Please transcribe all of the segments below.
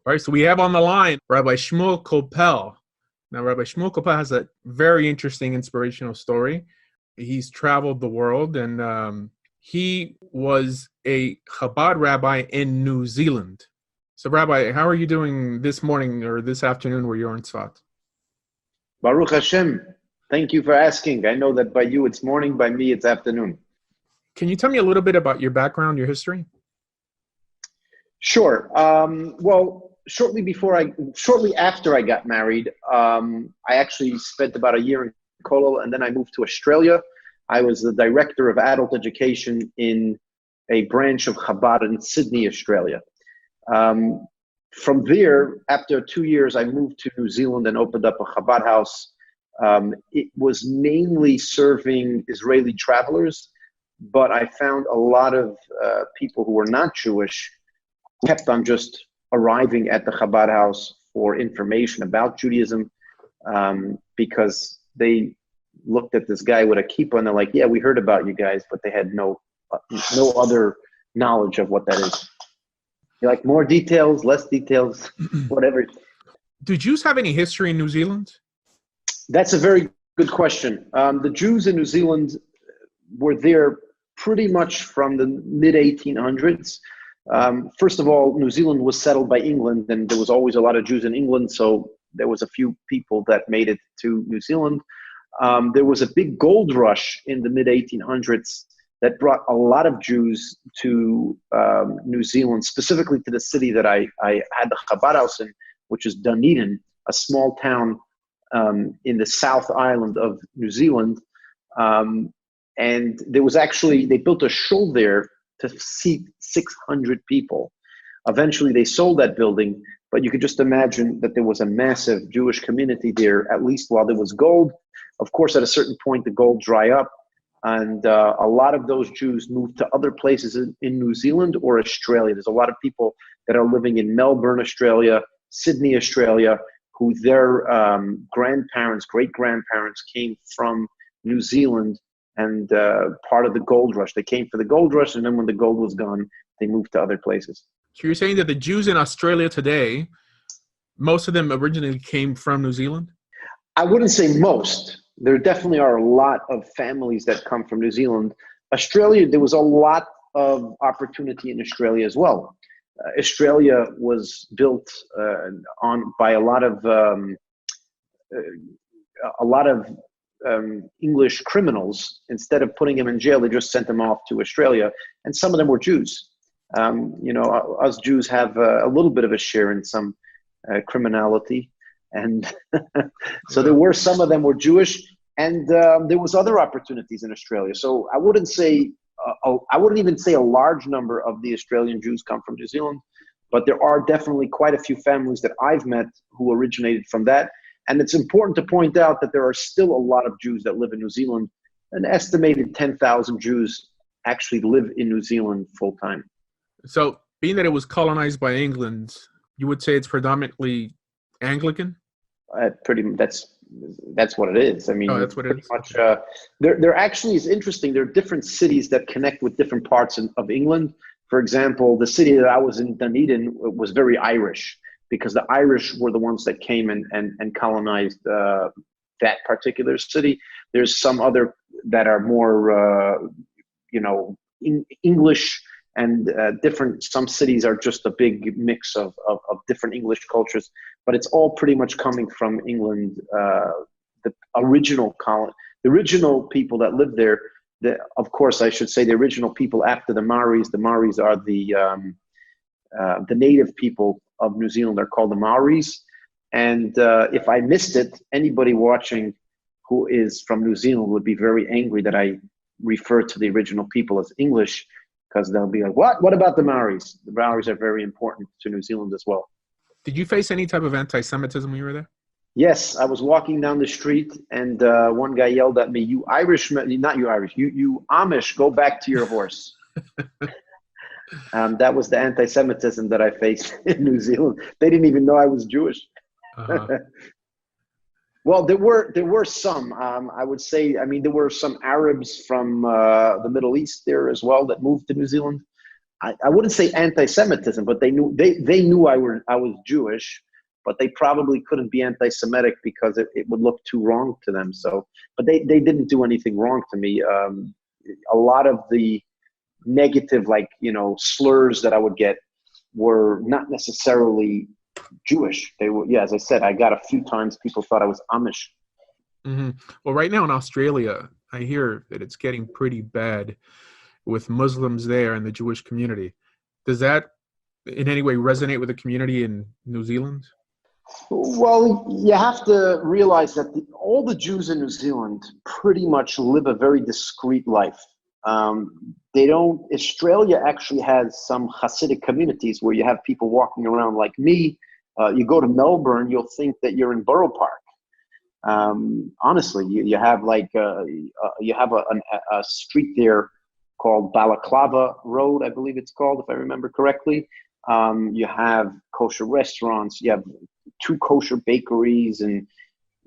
All right, so we have on the line Rabbi Shmuel Kopel. Now, Rabbi Shmuel Kopel has a very interesting, inspirational story. He's traveled the world, and he was a Chabad rabbi in New Zealand. So, Rabbi, how are you doing this morning or this afternoon where you're in Tzfat? Baruch Hashem. Thank you for asking. I know that by you it's morning, by me it's afternoon. Can you tell me a little bit about your background, your history? Sure. Well, shortly after I got married, I actually spent about a year in Kollel, and then I moved to Australia. I was the director of adult education in a branch of Chabad in Sydney, Australia. From there, after 2 years, I moved to New Zealand and opened up a Chabad house. It was mainly serving Israeli travelers, but I found a lot of people who were not Jewish kept on just arriving at the Chabad house for information about Judaism, because they looked at this guy with a kippah and they're like, yeah, we heard about you guys, but they had no other knowledge of what that is. You're like, more details, less details, whatever. Do Jews have any history in New Zealand? That's a very good question. The Jews in New Zealand were there pretty much from the mid-1800s. First of all, New Zealand was settled by England, and there was always a lot of Jews in England, so there was a few people that made it to New Zealand. There was a big gold rush in the mid-1800s that brought a lot of Jews to New Zealand, specifically to the city that I had the Chabad house in, which is Dunedin, a small town in the South Island of New Zealand. And there was actually, they built a shul there to seat 600 people. Eventually they sold that building, but you could just imagine that there was a massive Jewish community there, at least while there was gold. Of course, at a certain point, the gold dry up, and a lot of those Jews moved to other places in New Zealand or Australia. There's a lot of people that are living in Melbourne, Australia, Sydney, Australia, who their grandparents, great-grandparents came from New Zealand and part of the gold rush. They came for the gold rush, and then when the gold was gone, they moved to other places. So you're saying that the Jews in Australia today, most of them originally came from New Zealand? I wouldn't say most. There definitely are a lot of families that come from New Zealand. Australia, there was a lot of opportunity in Australia as well. Australia was built by a lot of English criminals. Instead of putting them in jail, they just sent them off to Australia, and some of them were Jews. Us Jews have a little bit of a share in some criminality, and so there were some of them were Jewish, and there was other opportunities in Australia. So I wouldn't even say a large number of the Australian Jews come from New Zealand, but there are definitely quite a few families that I've met who originated from that. And it's important to point out that there are still a lot of Jews that live in New Zealand. An estimated 10,000 Jews actually live in New Zealand full time. So being that it was colonized by England, you would say it's predominantly Anglican? That's what it is. I mean, that's what it is. Much, there actually is interesting. There are different cities that connect with different parts of England. For example, the city that I was in, Dunedin, was very Irish, because the Irish were the ones that came and colonized that particular city. There's some other that are more, English and different. Some cities are just a big mix of different English cultures, but it's all pretty much coming from England. The original people that lived there. Of course, I should say the original people after the Maoris. The Maoris are the native people of New Zealand are called the Maoris. And if I missed it, anybody watching who is from New Zealand would be very angry that I refer to the original people as English, because they'll be like, what? What about the Maoris? The Maoris are very important to New Zealand as well. Did you face any type of anti-Semitism when you were there? Yes, I was walking down the street, and one guy yelled at me, "You Irishman, not you Irish, you Amish, go back to your horse." That was the anti-Semitism that I faced in New Zealand. They didn't even know I was Jewish. Uh-huh. Well, there were some. I would say, there were some Arabs from the Middle East there as well that moved to New Zealand. I wouldn't say anti-Semitism, but they knew I was Jewish, but they probably couldn't be anti-Semitic because it would look too wrong to them. So, but they didn't do anything wrong to me. A lot of the negative, like, slurs that I would get were not necessarily Jewish. They were, yeah, as I said, I got a few times people thought I was Amish. Mm-hmm. Well, right now in Australia, I hear that it's getting pretty bad with Muslims there and the Jewish community. Does that in any way resonate with the community in New Zealand? Well, you have to realize that all the Jews in New Zealand pretty much live a very discreet life. They don't. Australia actually has some Hasidic communities where you have people walking around like me. You go to Melbourne, you'll think that you're in Borough Park. Honestly, you have like you have a street there called Balaclava Road, I believe it's called, if I remember correctly. You have kosher restaurants. You have 2 kosher bakeries, and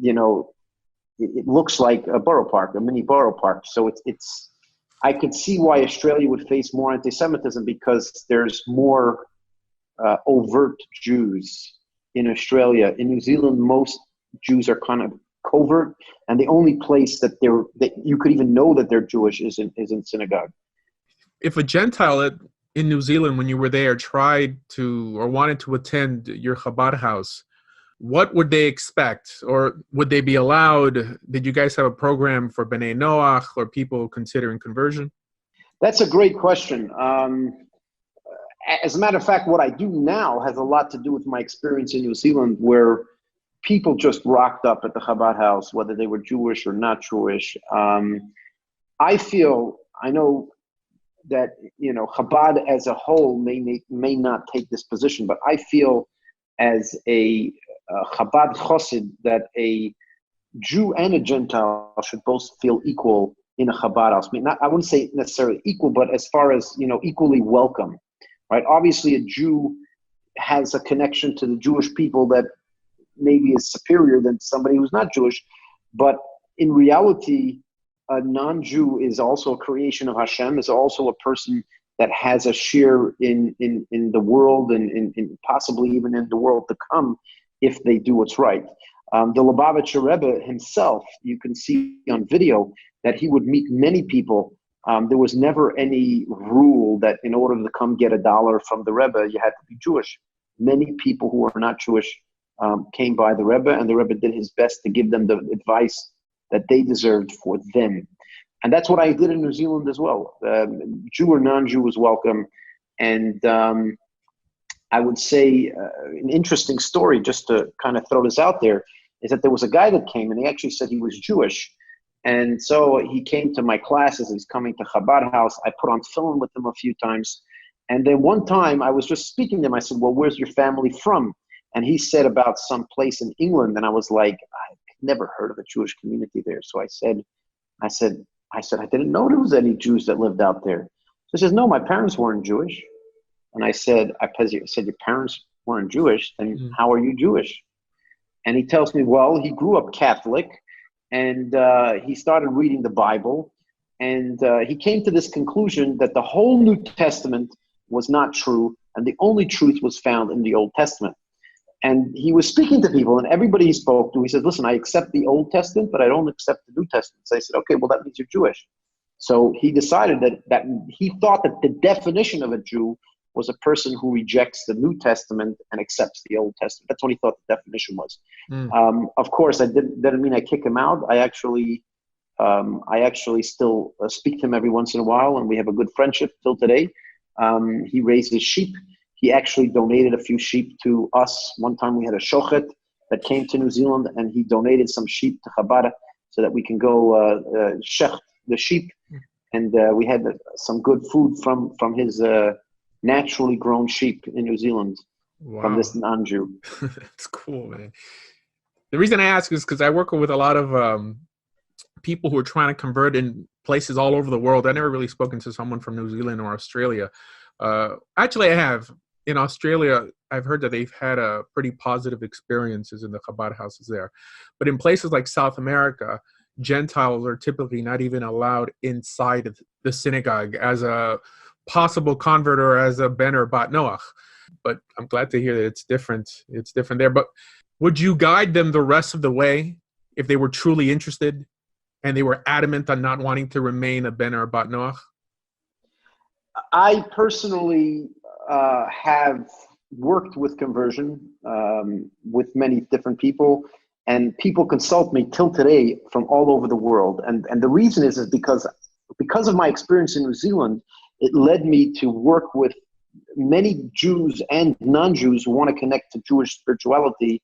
it looks like a borough park, a mini borough park. So it's. I could see why Australia would face more anti-Semitism because there's more overt Jews in Australia. In New Zealand, most Jews are kind of covert, and the only place that you could even know that they're Jewish is in synagogue. If a Gentile in New Zealand, when you were there, tried to or wanted to attend your Chabad house, what would they expect, or would they be allowed? Did you guys have a program for B'nai Noach or people considering conversion? That's a great question. As a matter of fact, what I do now has a lot to do with my experience in New Zealand, where people just rocked up at the Chabad house, whether they were Jewish or not Jewish. I know that Chabad as a whole may not take this position, but I feel as a Chabad Chosid that a Jew and a Gentile should both feel equal in a Chabad house. I wouldn't say necessarily equal, but as far as equally welcome, right? Obviously, a Jew has a connection to the Jewish people that maybe is superior than somebody who's not Jewish, but in reality, a non-Jew is also a creation of Hashem, is also a person that has a share in the world and in possibly even in the world to come if they do what's right. The Lubavitcher Rebbe himself, you can see on video that he would meet many people. There was never any rule that in order to come get $1 from the Rebbe, you had to be Jewish. Many people who were not Jewish came by the Rebbe, and the Rebbe did his best to give them the advice that they deserved for them. And that's what I did in New Zealand as well. Jew or non-Jew was welcome. And I would say an interesting story, just to kind of throw this out there, is that there was a guy that came and he actually said he was Jewish. And so he came to my classes. He's coming to Chabad house. I put on film with him a few times. And then one time I was just speaking to him. I said, well, where's your family from? And he said about some place in England. And I was like, I've never heard of a Jewish community there. So I said, I didn't know there was any Jews that lived out there. So he says, no, my parents weren't Jewish. And I said, your parents weren't Jewish, then how are you Jewish? And he tells me, well, he grew up Catholic, and he started reading the Bible, and he came to this conclusion that the whole New Testament was not true, and the only truth was found in the Old Testament. And he was speaking to people, and everybody he spoke to, he said, listen, I accept the Old Testament, but I don't accept the New Testament. So I said, okay, well, that means you're Jewish. So he decided that he thought that the definition of a Jew was a person who rejects the New Testament and accepts the Old Testament. That's what he thought the definition was. Of course, that didn't mean I kick him out. I actually still speak to him every once in a while, and we have a good friendship till today. He raises sheep. He actually donated a few sheep to us. One time we had a shochet that came to New Zealand, and he donated some sheep to Chabad so that we can go shecht the sheep. And we had some good food from his naturally grown sheep in New Zealand. Wow. From this non-Jew. That's cool, man. The reason I ask is because I work with a lot of people who are trying to convert in places all over the world. I never really spoken to someone from New Zealand or Australia. Actually, I have. In Australia, I've heard that they've had a pretty positive experiences in the Chabad houses there. But in places like South America, Gentiles are typically not even allowed inside of the synagogue as a possible convert or as a ben or bat Noach. But I'm glad to hear that it's different. It's different there. But would you guide them the rest of the way if they were truly interested and they were adamant on not wanting to remain a ben or a bat Noach? I personally have worked with conversion with many different people, and people consult me till today from all over the world. And the reason is because of my experience in New Zealand, it led me to work with many Jews and non-Jews who want to connect to Jewish spirituality,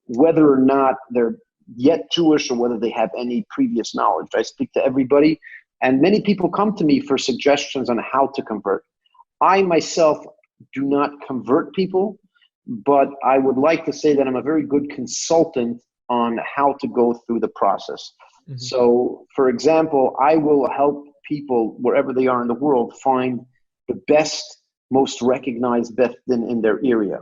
whether or not they're yet Jewish or whether they have any previous knowledge. I speak to everybody, and many people come to me for suggestions on how to convert. I myself do not convert people, but I would like to say that I'm a very good consultant on how to go through the process. Mm-hmm. So, for example, I will help people wherever they are in the world find the best, most recognized Beth Din in their area,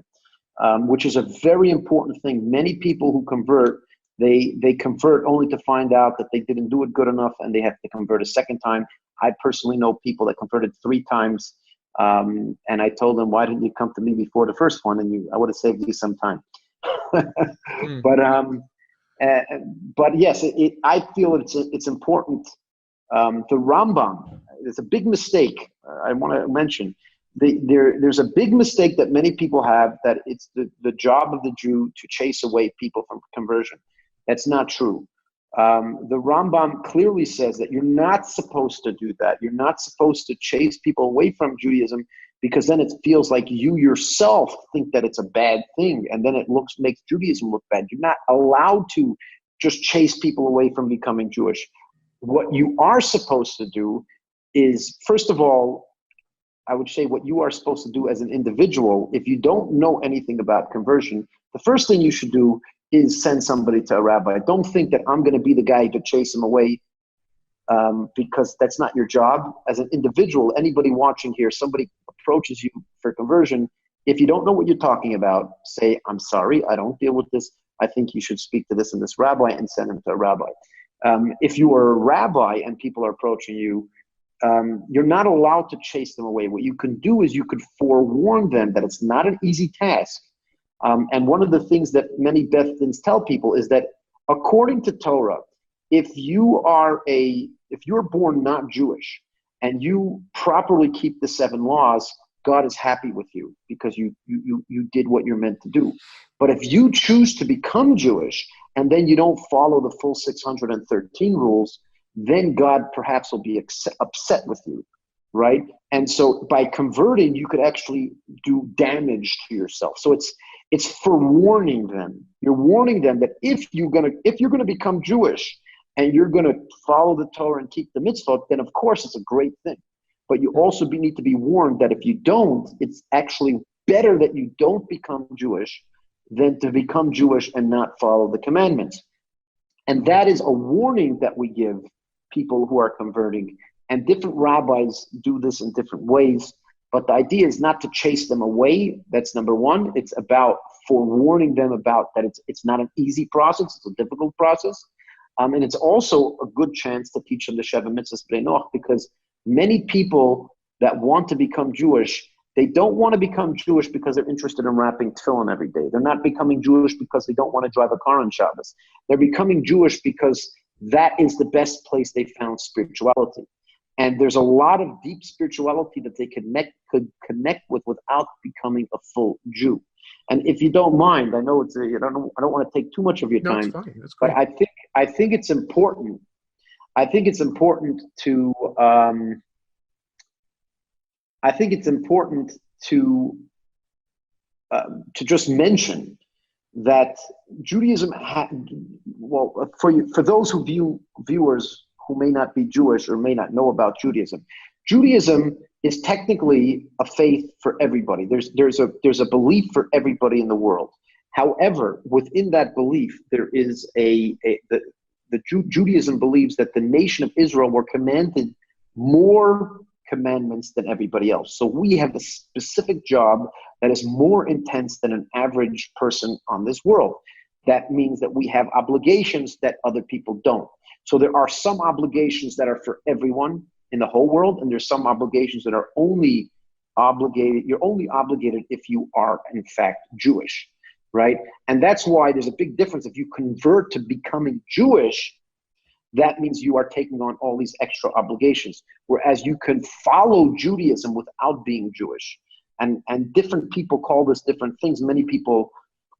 which is a very important thing. Many people who convert, they convert only to find out that they didn't do it good enough and they have to convert a second time. I personally know people that converted 3 times, and I told them, why didn't you come to me before the first one? And I would have saved you some time. But yes, I feel it's important. The Rambam, there's a big mistake I want to mention. There's a big mistake that many people have, that it's the job of the Jew to chase away people from conversion. That's not true. The Rambam clearly says that you're not supposed to do that. You're not supposed to chase people away from Judaism, because then it feels like you yourself think that it's a bad thing, and then it makes Judaism look bad. You're not allowed to just chase people away from becoming Jewish. What you are supposed to do is, first of all, I would say what you are supposed to do as an individual, if you don't know anything about conversion, the first thing you should do is send somebody to a rabbi. Don't think that I'm going to be the guy to chase him away, because that's not your job. As an individual, anybody watching here, somebody approaches you for conversion, if you don't know what you're talking about, say, I'm sorry, I don't deal with this. I think you should speak to this and this rabbi, and send him to a rabbi. If you are a rabbi and people are approaching you, you're not allowed to chase them away. What you can do is you could forewarn them that it's not an easy task. And one of the things that many Beth Dins tell people is that according to Torah, if you're born not Jewish and you properly keep the 7 laws, God is happy with you because you did what you're meant to do. But if you choose to become Jewish and then you don't follow the full 613 rules, then God perhaps will be upset with you, right? And so by converting, you could actually do damage to yourself. So it's for warning them. You're warning them that if you're gonna become Jewish and you're gonna follow the Torah and keep the mitzvot, then of course it's a great thing. But you also need to be warned that if you don't, it's actually better that you don't become Jewish than to become Jewish and not follow the commandments. And that is a warning that we give people who are converting. And different rabbis do this in different ways. But the idea is not to chase them away. That's number one. It's about forewarning them about that it's not an easy process. It's a difficult process. And it's also a good chance to teach them the Sheva Mitzvahs Bnei Noach, because many people that want to become Jewish, they don't want to become Jewish because they're interested in wrapping tefillin every day. They're not becoming Jewish because they don't want to drive a car on Shabbos. They're becoming Jewish because that is the best place they found spirituality. And there's a lot of deep spirituality that they could connect with without becoming a full Jew. And if you don't mind, I know I don't want to take too much of your time, but I think it's important. I think it's important to just mention that Judaism for those viewers who may not be Jewish or may not know about Judaism, Judaism is technically a faith for everybody. There's a belief for everybody in the world. However, within that belief, there is Judaism believes that the nation of Israel were commanded more commandments than everybody else. So we have a specific job that is more intense than an average person on this world. That means that we have obligations that other people don't. So there are some obligations that are for everyone, in the whole world, and there's some obligations that are only obligated. You're only obligated if you are in fact Jewish, right? And that's why there's a big difference. If you convert to becoming Jewish, that means you are taking on all these extra obligations. Whereas you can follow Judaism without being Jewish. And different people call this different things. Many people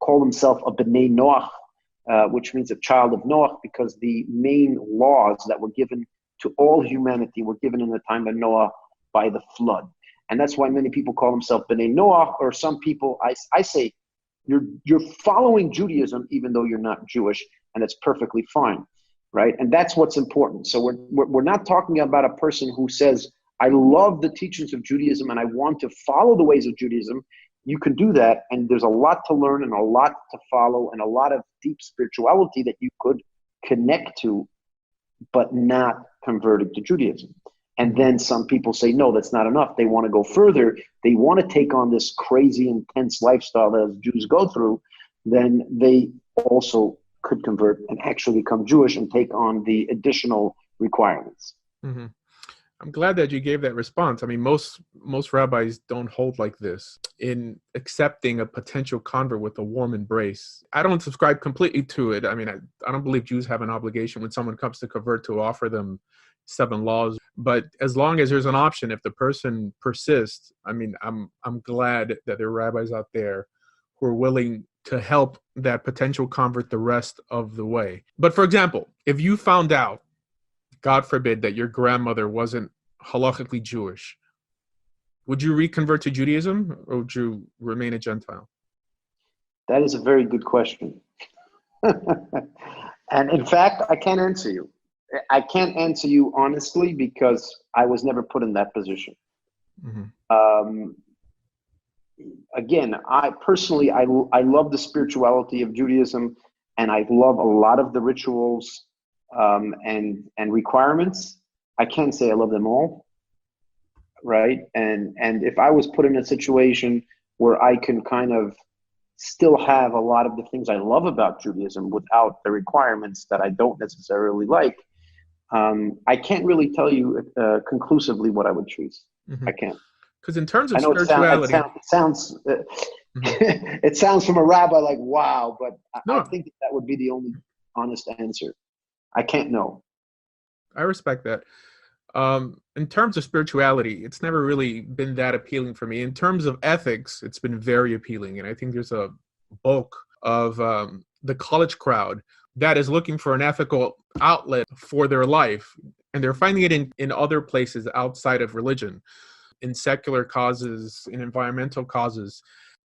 call themselves a B'nai Noach, which means a child of Noach, because the main laws that were given to all humanity were given in the time of Noah by the flood. And that's why many people call themselves B'nai Noach, or some people, I say, you're following Judaism even though you're not Jewish, and it's perfectly fine, right? And that's what's important. So we're not talking about a person who says, I love the teachings of Judaism and I want to follow the ways of Judaism. You can do that, and there's a lot to learn and a lot to follow and a lot of deep spirituality that you could connect to, but not converted to Judaism. And then some people say, no, that's not enough. They want to go further. They want to take on this crazy, intense lifestyle that Jews go through. Then they also could convert and actually become Jewish and take on the additional requirements. Mm-hmm. I'm glad that you gave that response. I mean, most rabbis don't hold like this in accepting a potential convert with a warm embrace. I don't subscribe completely to it. I mean, I don't believe Jews have an obligation when someone comes to convert to offer them 7 laws. But as long as there's an option, if the person persists, I mean, I'm glad that there are rabbis out there who are willing to help that potential convert the rest of the way. But for example, if you found out, God forbid, that your grandmother wasn't halachically Jewish, would you reconvert to Judaism or would you remain a Gentile? That is a very good question. And in fact, I can't answer you. I can't answer you honestly because I was never put in that position. Mm-hmm. Again, I personally love the spirituality of Judaism, and I love a lot of the rituals and requirements. I can't say I love them all, right? And if I was put in a situation where I can kind of still have a lot of the things I love about Judaism without the requirements that I don't necessarily like, I can't really tell you conclusively what I would choose. Mm-hmm. I can't. Because in terms of spirituality, it sounds it sounds from a rabbi like, wow, but I think that would be the only honest answer. I can't know. I respect that. In terms of spirituality, it's never really been that appealing for me. In terms of ethics, it's been very appealing. And I think there's a bulk of the college crowd that is looking for an ethical outlet for their life. And they're finding it in other places outside of religion, in secular causes, in environmental causes.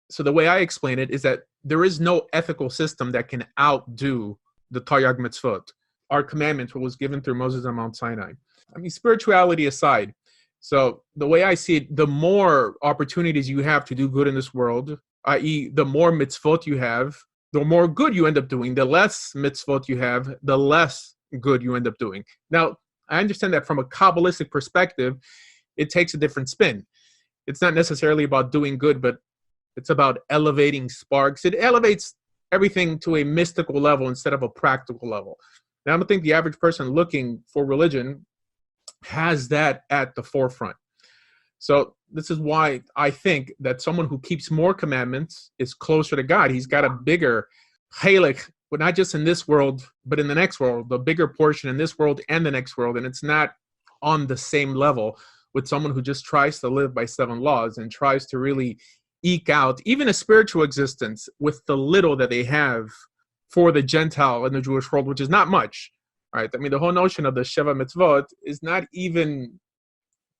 So the way I explain it is that there is no ethical system that can outdo the Taryag Mitzvot, our commandments, what was given through Moses on Mount Sinai. I mean, spirituality aside, so the way I see it, the more opportunities you have to do good in this world, i.e. the more mitzvot you have, the more good you end up doing. The less mitzvot you have, the less good you end up doing. Now, I understand that from a Kabbalistic perspective, it takes a different spin. It's not necessarily about doing good, but it's about elevating sparks. It elevates everything to a mystical level instead of a practical level. Now, I don't think the average person looking for religion has that at the forefront. So this is why I think that someone who keeps more commandments is closer to God. He's got a bigger chalik, but not just in this world, but in the next world, the bigger portion in this world and the next world. And it's not on the same level with someone who just tries to live by 7 laws and tries to really eke out even a spiritual existence with the little that they have for the Gentile in the Jewish world, which is not much, right? I mean, the whole notion of the Sheva Mitzvot is not even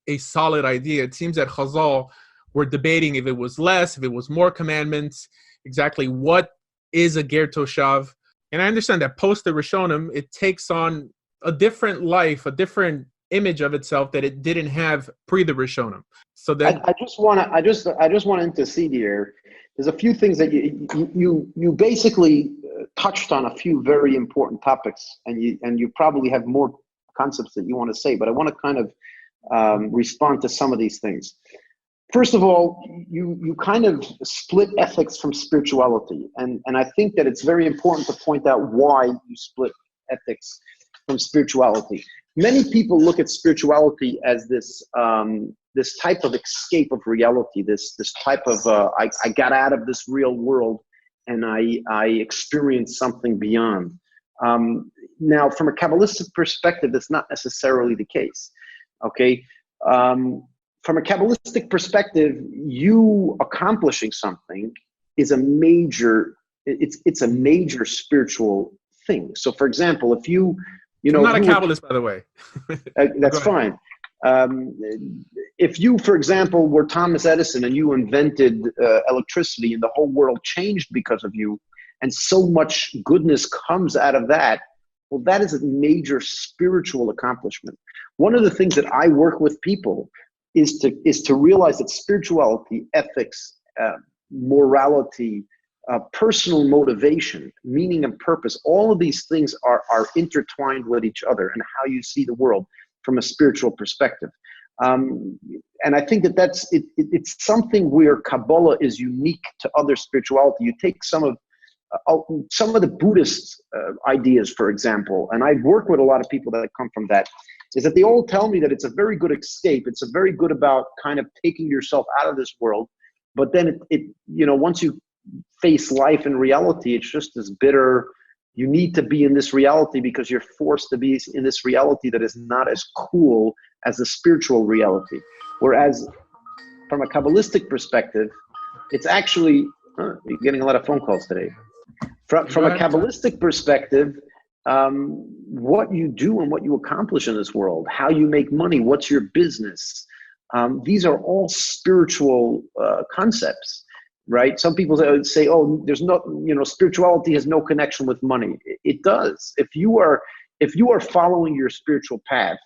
a solid idea. It seems that Chazal were debating if it was less, if it was more commandments, exactly what is a Ger Toshav. And I understand that post the Rishonim, it takes on a different life, a different image of itself that it didn't have pre the Rishonim. So then I just want to intercede here. There's a few things that you basically touched on, a few very important topics, and you probably have more concepts that you want to say, but I want to kind of respond to some of these things. First of all, you kind of split ethics from spirituality, and I think that it's very important to point out why you split ethics from spirituality. Many people look at spirituality as this type of escape of reality, this type of I got out of this real world and I experienced something beyond. Now, from a Kabbalistic perspective, that's not necessarily the case. Okay, from a Kabbalistic perspective, you accomplishing something is a major. It's a major spiritual thing. So, for example, if you I'm not a Kabbalist, by the way. That's fine. If you, for example, were Thomas Edison and you invented electricity and the whole world changed because of you, and so much goodness comes out of that, well, that is a major spiritual accomplishment. One of the things that I work with people is to realize that spirituality, ethics, morality, personal motivation, meaning and purpose, all of these things are intertwined with each other and how you see the world from a spiritual perspective. And I think that it's something where Kabbalah is unique to other spirituality. You take some of the Buddhist ideas, for example, and I've worked with a lot of people that come from that, is that they all tell me that it's a very good escape. It's a very good about kind of taking yourself out of this world. But then once you face life in reality, it's just as bitter. You need to be in this reality because you're forced to be in this reality that is not as cool as the spiritual reality. Whereas from a Kabbalistic perspective, it's actually, you're getting a lot of phone calls today. From a Kabbalistic perspective, what you do and what you accomplish in this world, how you make money, what's your business, these are all spiritual concepts. Right? Some people say, oh, there's no, spirituality has no connection with money. It does. If you are following your spiritual path,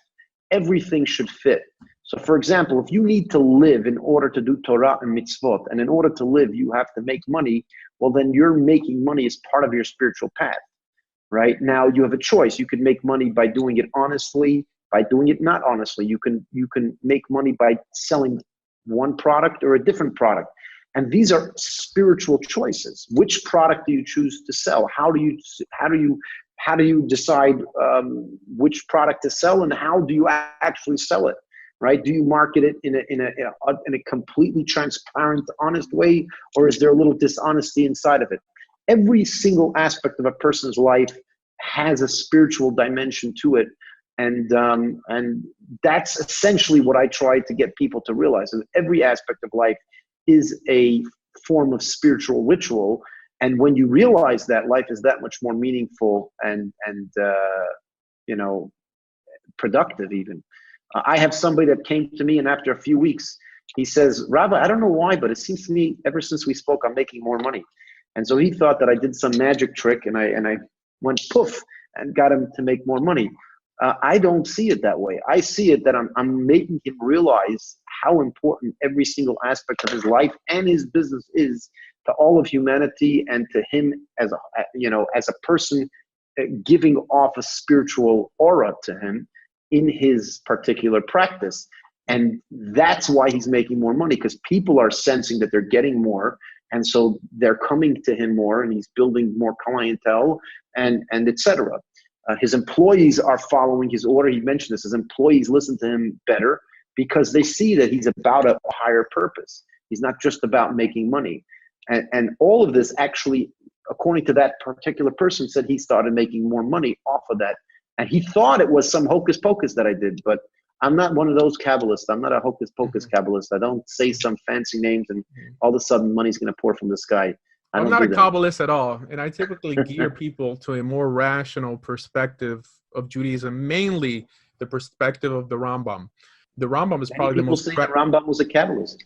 everything should fit. So for example, if you need to live in order to do Torah and mitzvot, and in order to live, you have to make money, well, then you're making money as part of your spiritual path, right? Now you have a choice. You can make money by doing it honestly, by doing it not honestly. You can make money by selling one product or a different product. And these are spiritual choices. Which product do you choose to sell? How do you decide which product to sell, and how do you actually sell it? Right? Do you market it in a completely transparent, honest way, or is there a little dishonesty inside of it? Every single aspect of a person's life has a spiritual dimension to it, and that's essentially what I try to get people to realize. That every aspect of life is a form of spiritual ritual. And when you realize that, life is that much more meaningful and productive even. I have somebody that came to me, and after a few weeks, he says, Rabbi, I don't know why, but it seems to me ever since we spoke, I'm making more money. And so he thought that I did some magic trick, and I went poof and got him to make more money. I don't see it that way. I see it that I'm making him realize how important every single aspect of his life and his business is to all of humanity, and to him as a person, giving off a spiritual aura to him in his particular practice. And that's why he's making more money, because people are sensing that they're getting more, and so they're coming to him more, and he's building more clientele and etc. His employees are following his order. He mentioned this. His employees listen to him better because they see that he's about a higher purpose. He's not just about making money. And all of this actually, according to that particular person, said he started making more money off of that. And he thought it was some hocus pocus that I did, but I'm not one of those Kabbalists. I'm not a hocus pocus Kabbalist. I don't say some fancy names and all of a sudden money's going to pour from the sky. I'm not a Kabbalist at all, and I typically gear people to a more rational perspective of Judaism, mainly the perspective of the Rambam. The Rambam is probably the most... People say that Rambam was a Kabbalist.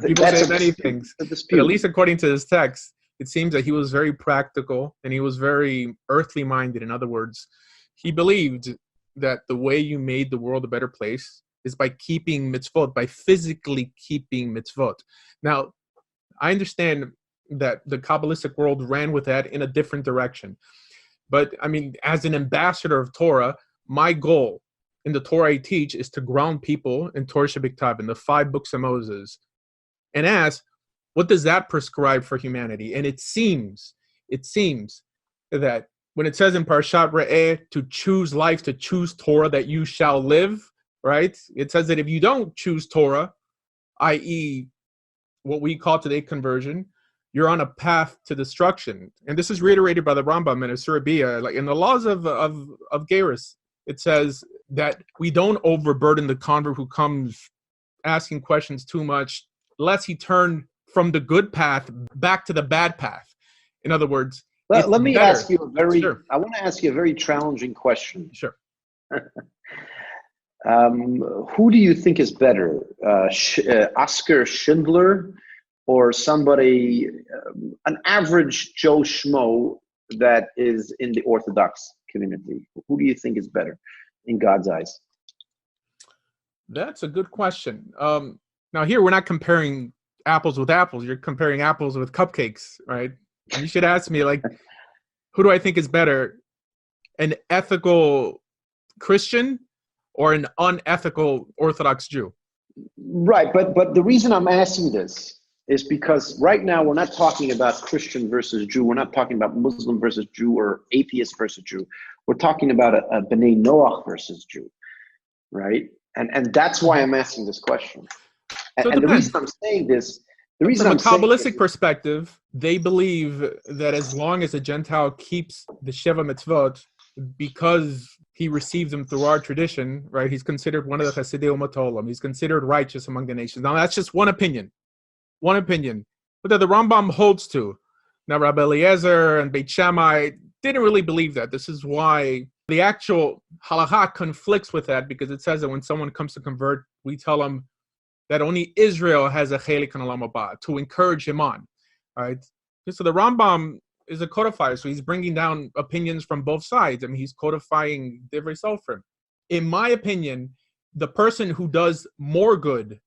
People say many things, but at least according to this text, it seems that he was very practical and he was very earthly minded. In other words, he believed that the way you made the world a better place is by keeping mitzvot, by physically keeping mitzvot. Now, I understand that the Kabbalistic world ran with that in a different direction. But I mean, as an ambassador of Torah, my goal in the Torah I teach is to ground people in Torah Shabbat, in the 5 books of Moses, and ask, what does that prescribe for humanity? And it seems that when it says in Parshat Re'eh to choose life, to choose Torah, that you shall live, right? It says that if you don't choose Torah, i.e., what we call today conversion, you're on a path to destruction. And this is reiterated by the Rambam in Surabia, like in the laws of Gerus. It says that we don't overburden the convert who comes asking questions too much, lest he turn from the good path back to the bad path. In other words, Let me better. ask you a very, Sure. I want to ask you a very challenging question. Sure. Who do you think is better, Oscar Schindler or somebody, an average Joe Schmo that is in the Orthodox community? Who do you think is better in God's eyes? That's a good question. Now here, we're not comparing apples with apples. You're comparing apples with cupcakes, right? You should ask me, like, who do I think is better, an ethical Christian or an unethical Orthodox Jew? Right, but the reason I'm asking this is because right now we're not talking about Christian versus Jew. We're not talking about Muslim versus Jew or atheist versus Jew. We're talking about a B'nai Noach versus Jew, right? And that's why I'm asking this question. And the reason I'm saying this, from a Kabbalistic perspective, they believe that as long as a Gentile keeps the Sheva Mitzvot, because he received them through our tradition, right? He's considered one of the Chasidei Umat Olam. He's considered righteous among the nations. Now, that's just one opinion, but that the Rambam holds to. Now, Rabbi Eliezer and Beit Shammai didn't really believe that. This is why the actual halakha conflicts with that, because it says that when someone comes to convert, we tell them that only Israel has a chelik in Olam Haba, to encourage him on. All right. So the Rambam is a codifier, so he's bringing down opinions from both sides. I mean, he's codifying Divrei Sofrim. In my opinion, the person who does more good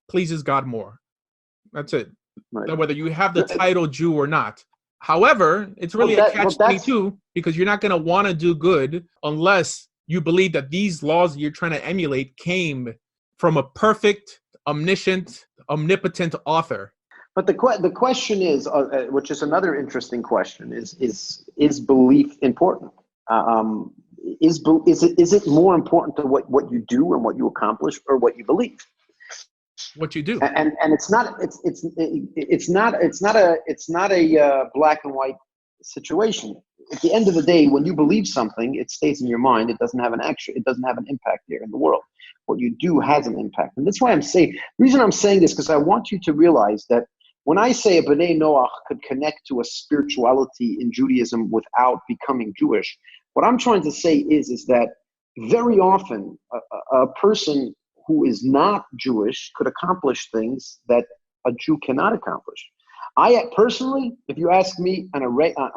pleases God more. That's it. Right. Now, whether you have the title Jew or not. However, it's really a catch-22, because you're not going to want to do good unless you believe that these laws you're trying to emulate came from a perfect, omniscient, omnipotent author. But the question is, which is another interesting question, is belief important? Is it more important to what you do and what you accomplish, or what you believe? What you do. And it's not a black and white situation. At the end of the day, when you believe something, it stays in your mind. It doesn't have an impact here in the world. What you do has an impact. And that's why the reason I'm saying this, because I want you to realize that when I say a B'nai Noach could connect to a spirituality in Judaism without becoming Jewish, what I'm trying to say is that very often a person who is not Jewish could accomplish things that a Jew cannot accomplish. I personally, if you ask me on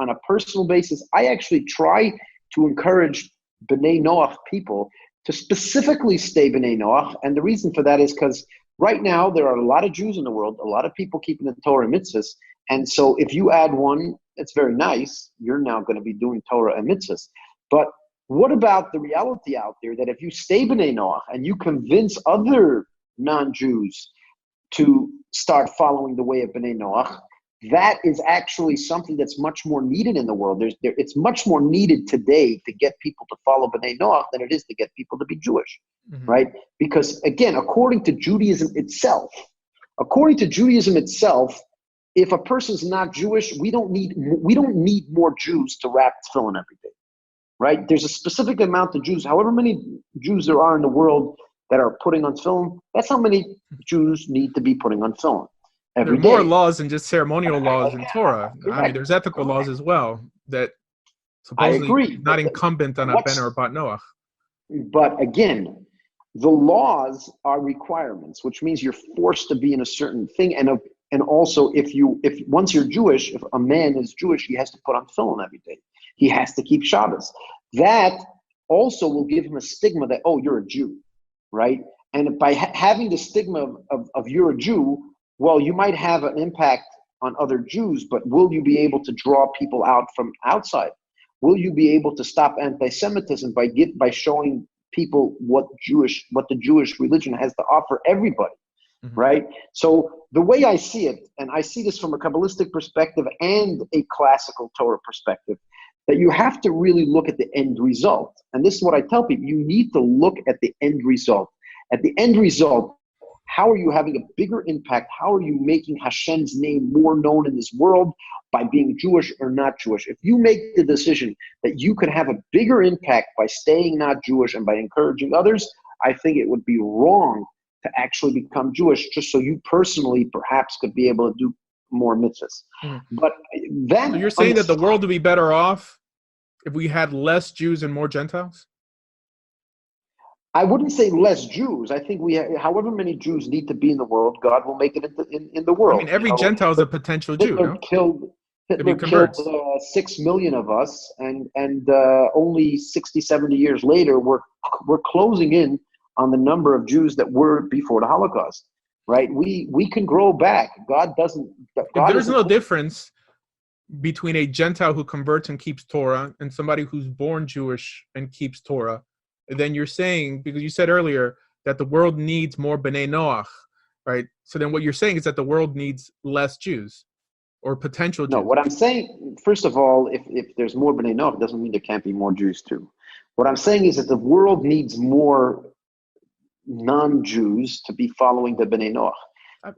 a personal basis, I actually try to encourage B'nai Noach people to specifically stay B'nai Noach. And the reason for that is because right now there are a lot of Jews in the world, a lot of people keeping the Torah and mitzvahs. And so if you add one, it's very nice. You're now going to be doing Torah and mitzvahs. But what about the reality out there that if you stay B'nai Noach and you convince other non-Jews to start following the way of B'nai Noach, that is actually something that's much more needed in the world. It's much more needed today to get people to follow B'nai Noach than it is to get people to be Jewish, right? Because again, according to Judaism itself, if a person's not Jewish, we don't need more Jews to wrap tefillin every day, right? There's a specific amount of Jews. However many Jews there are in the world that are putting on tefillin, that's how many Jews need to be putting on tefillin. There are more laws than just ceremonial laws in Torah. I mean, there's ethical laws as well that supposedly not incumbent on a Ben or Bat Noach. But again, the laws are requirements, which means you're forced to be in a certain thing. And also, if once you're Jewish, if a man is Jewish, he has to put on tefillin every day. He has to keep Shabbos. That also will give him a stigma that, oh, you're a Jew, right? And by having the stigma of you're a Jew, well, you might have an impact on other Jews, but will you be able to draw people out from outside? Will you be able to stop anti-Semitism by showing people what the Jewish religion has to offer everybody, right? So the way I see it, and I see this from a Kabbalistic perspective and a classical Torah perspective, that you have to really look at the end result. And this is what I tell people. You need to look at the end result. At the end result, how are you having a bigger impact? How are you making Hashem's name more known in this world by being Jewish or not Jewish? If you make the decision that you could have a bigger impact by staying not Jewish and by encouraging others, I think it would be wrong to actually become Jewish just so you personally perhaps could be able to do more mitzvahs. But then, so you're saying that the world would be better off if we had less Jews and more Gentiles? I wouldn't say less Jews. I think however many Jews need to be in the world, God will make it in the world. I mean, every Gentile is a potential Jew, no? Hitler killed 6 million of us, and only 60, 70 years later, we're closing in on the number of Jews that were before the Holocaust, right? We can grow back. God doesn't. If there's no difference between a Gentile who converts and keeps Torah and somebody who's born Jewish and keeps Torah, then you're saying, because you said earlier that the world needs more B'nai Noach, right? So then what you're saying is that the world needs less Jews or potential Jews. No, what I'm saying, first of all, if there's more B'nai Noach, it doesn't mean there can't be more Jews too. What I'm saying is that the world needs more non-Jews to be following the B'nai Noach.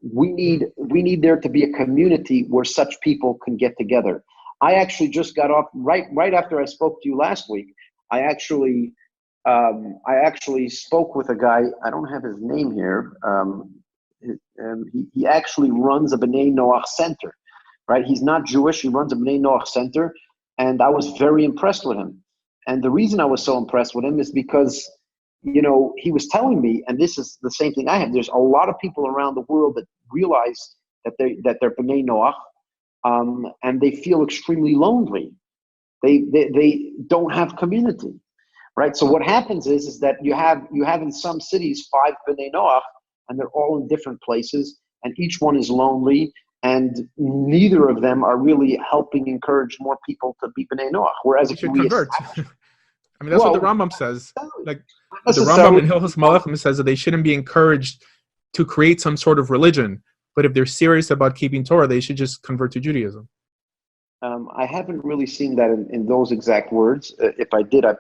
We need there to be a community where such people can get together. I actually just got off, right after I spoke to you last week, I actually spoke with a guy. I don't have his name here. He actually runs a B'nai Noach center, right? He's not Jewish. He runs a B'nai Noach center, and I was very impressed with him. And the reason I was so impressed with him is because, he was telling me, and this is the same thing I have. There's a lot of people around the world that realize that they're B'nai Noach, and they feel extremely lonely. They don't have community. Right. So what happens is that you have in some cities 5 B'nai Noach, and they're all in different places, and each one is lonely, and neither of them are really helping encourage more people to be B'nai Noach. Whereas you should convert. I mean, that's what the Rambam says. Like the Rambam in Hilchos Malachim says that they shouldn't be encouraged to create some sort of religion, but if they're serious about keeping Torah, they should just convert to Judaism. I haven't really seen that in those exact words. If I did, I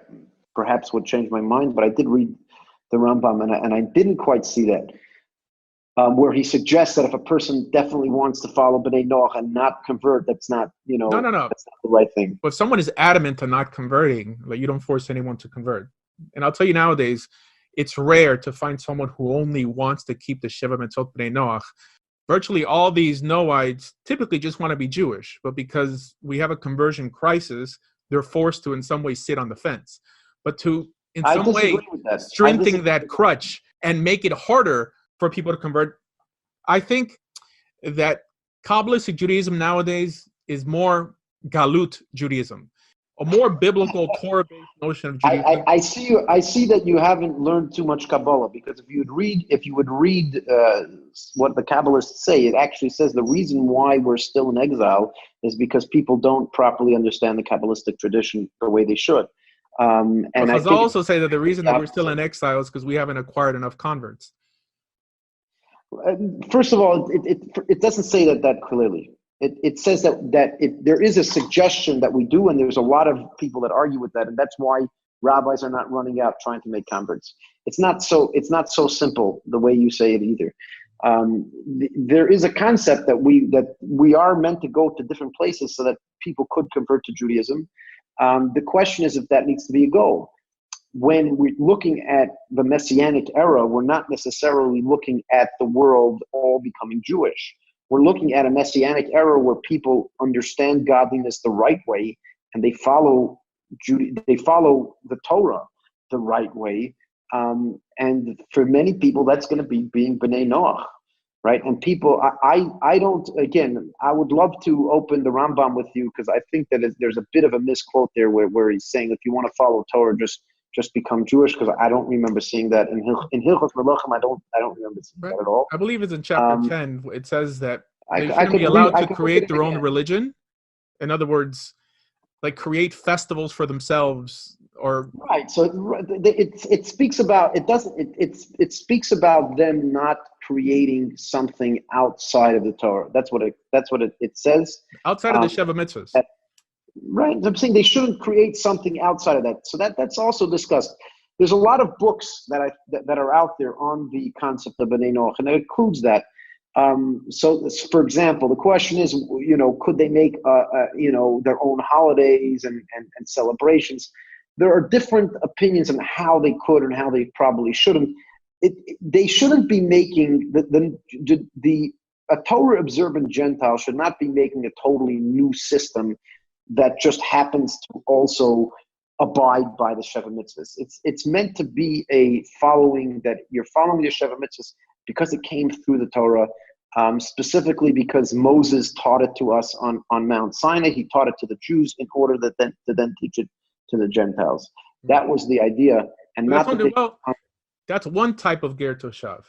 perhaps would change my mind, but I did read the Rambam, and I didn't quite see that, where he suggests that if a person definitely wants to follow B'nai Noach and not convert, that's not, No. that's not the right thing. But if someone is adamant to not converting, like you don't force anyone to convert. And I'll tell you nowadays, it's rare to find someone who only wants to keep the Sheva Mitzvot B'nai Noach. Virtually all these Noahites typically just want to be Jewish, but because we have a conversion crisis, they're forced to in some way sit on the fence. But to, in some way, strengthen that crutch and make it harder for people to convert. I think that Kabbalistic Judaism nowadays is more Galut Judaism, a more biblical Torah-based notion of Judaism. I see that you haven't learned too much Kabbalah, because if you would read what the Kabbalists say, it actually says the reason why we're still in exile is because people don't properly understand the Kabbalistic tradition the way they should. And I also say that the reason that we're still in exile is because we haven't acquired enough converts. First of all, it doesn't say that clearly. It says that there is a suggestion that we do, and there's a lot of people that argue with that, and that's why rabbis are not running out trying to make converts. It's not so simple the way you say it either. There is a concept that we are meant to go to different places so that people could convert to Judaism. The question is if that needs to be a goal. When we're looking at the Messianic era, we're not necessarily looking at the world all becoming Jewish. We're looking at a Messianic era where people understand godliness the right way, and they follow the Torah the right way. And for many people, that's going to be being B'nai Noach, right? And people, I don't, again, I would love to open the Rambam with you, because I think that there's a bit of a misquote there where he's saying if you want to follow Torah, just become Jewish, because I don't remember seeing that in Hilchos Melachim. I don't remember seeing that at all. I believe it's in chapter 10. It says that they shouldn't be allowed to create their own religion. In other words, like create festivals for themselves, or right. So it speaks about it speaks about them not creating something outside of the Torah. That's what it says. Outside of the Sheva Mitzvahs. Right. I'm saying they shouldn't create something outside of that. So that's also discussed. There's a lot of books that are out there on the concept of Bnei Noach, and it includes that. So, for example, the question is, could they make, their own holidays and celebrations? There are different opinions on how they could and how they probably shouldn't. They shouldn't be making a Torah observant Gentile should not be making a totally new system that just happens to also abide by the Sheva Mitzvahs. It's meant to be a following that you're following the Sheva Mitzvahs because it came through the Torah, specifically because Moses taught it to us on Mount Sinai. He taught it to the Jews in order to then teach it to the Gentiles. That was the idea, and not that that's one type of ger toshav.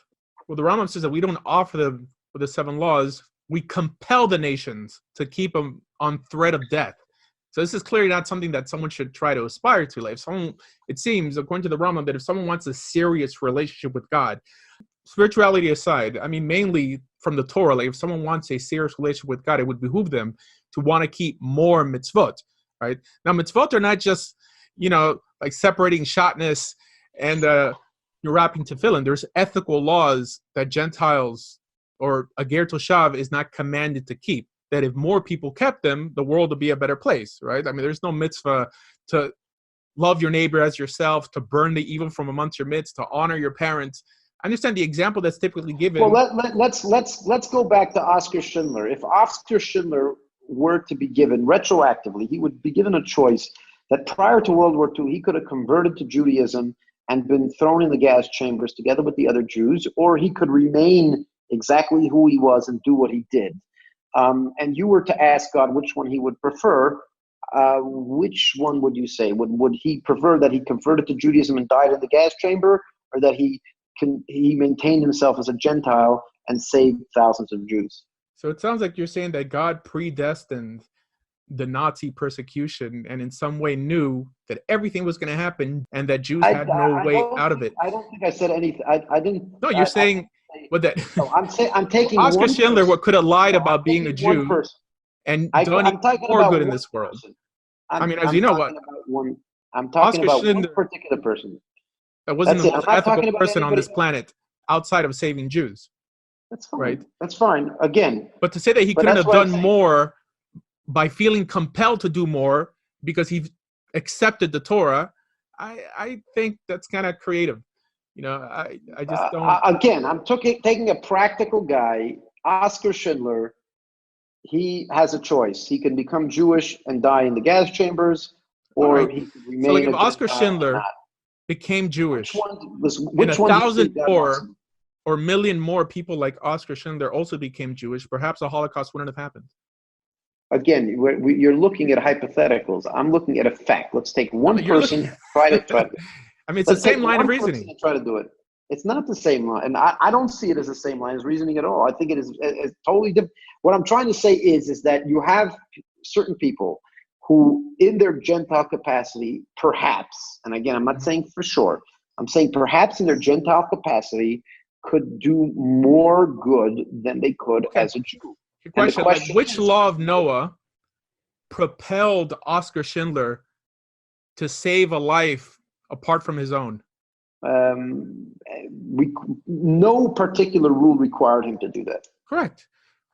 Well, the Rambam says that we don't offer them with the 7 laws. We compel the nations to keep them on threat of death. So this is clearly not something that someone should try to aspire to. Like if someone, it seems, according to the Rambam, that if someone wants a serious relationship with God, spirituality aside, I mean, mainly from the Torah, like if someone wants a serious relationship with God, it would behoove them to want to keep more mitzvot, right? Now, mitzvot are not just, like separating shatnez and you're wrapping tefillin. There's ethical laws that Gentiles or a ger toshav is not commanded to keep. That if more people kept them, the world would be a better place, right? I mean, there's no mitzvah to love your neighbor as yourself, to burn the evil from amongst your midst, to honor your parents. I understand the example that's typically given. Well, let's go back to Oskar Schindler. If Oskar Schindler were to be given retroactively, he would be given a choice that prior to World War II, he could have converted to Judaism and been thrown in the gas chambers together with the other Jews, or he could remain exactly who he was and do what he did. And you were to ask God which one he would prefer, which one would you say? Would he prefer that he converted to Judaism and died in the gas chamber, or that he maintained himself as a Gentile and saved thousands of Jews? So it sounds like you're saying that God predestined the Nazi persecution and in some way knew that everything was going to happen and that Jews had no way out of it. I don't think I said anything. I didn't. No, you're saying what that. No, I'm taking Oskar Schindler could have lied about being a Jew and done more good in this world. I mean, as you know, I'm talking about Schindler, one particular person. That wasn't the most ethical person on this planet outside of saving Jews. That's fine. Right? That's fine. Again. But to say that he couldn't have done more by feeling compelled to do more because he accepted the Torah, I think that's kind of creative. I just don't. Again, I'm taking a practical guy, Oskar Schindler. He has a choice. He can become Jewish and die in the gas chambers, or he can remain. So like if Oskar Schindler became Jewish, and 1,000 more or million more people like Oskar Schindler also became Jewish, perhaps the Holocaust wouldn't have happened. Again, you're looking at hypotheticals. I'm looking at a fact. Let's take one person. Try to. I mean, it's the same line of reasoning. Try to do it. It's not the same line, and I don't see it as the same line as reasoning at all. I think it is totally different. What I'm trying to say is that you have certain people who, in their Gentile capacity, perhaps, and again, I'm not saying for sure, I'm saying perhaps in their Gentile capacity, could do more good than they could as a Jew. Your question, which law of Noah propelled Oskar Schindler to save a life apart from his own? No particular rule required him to do that. Correct.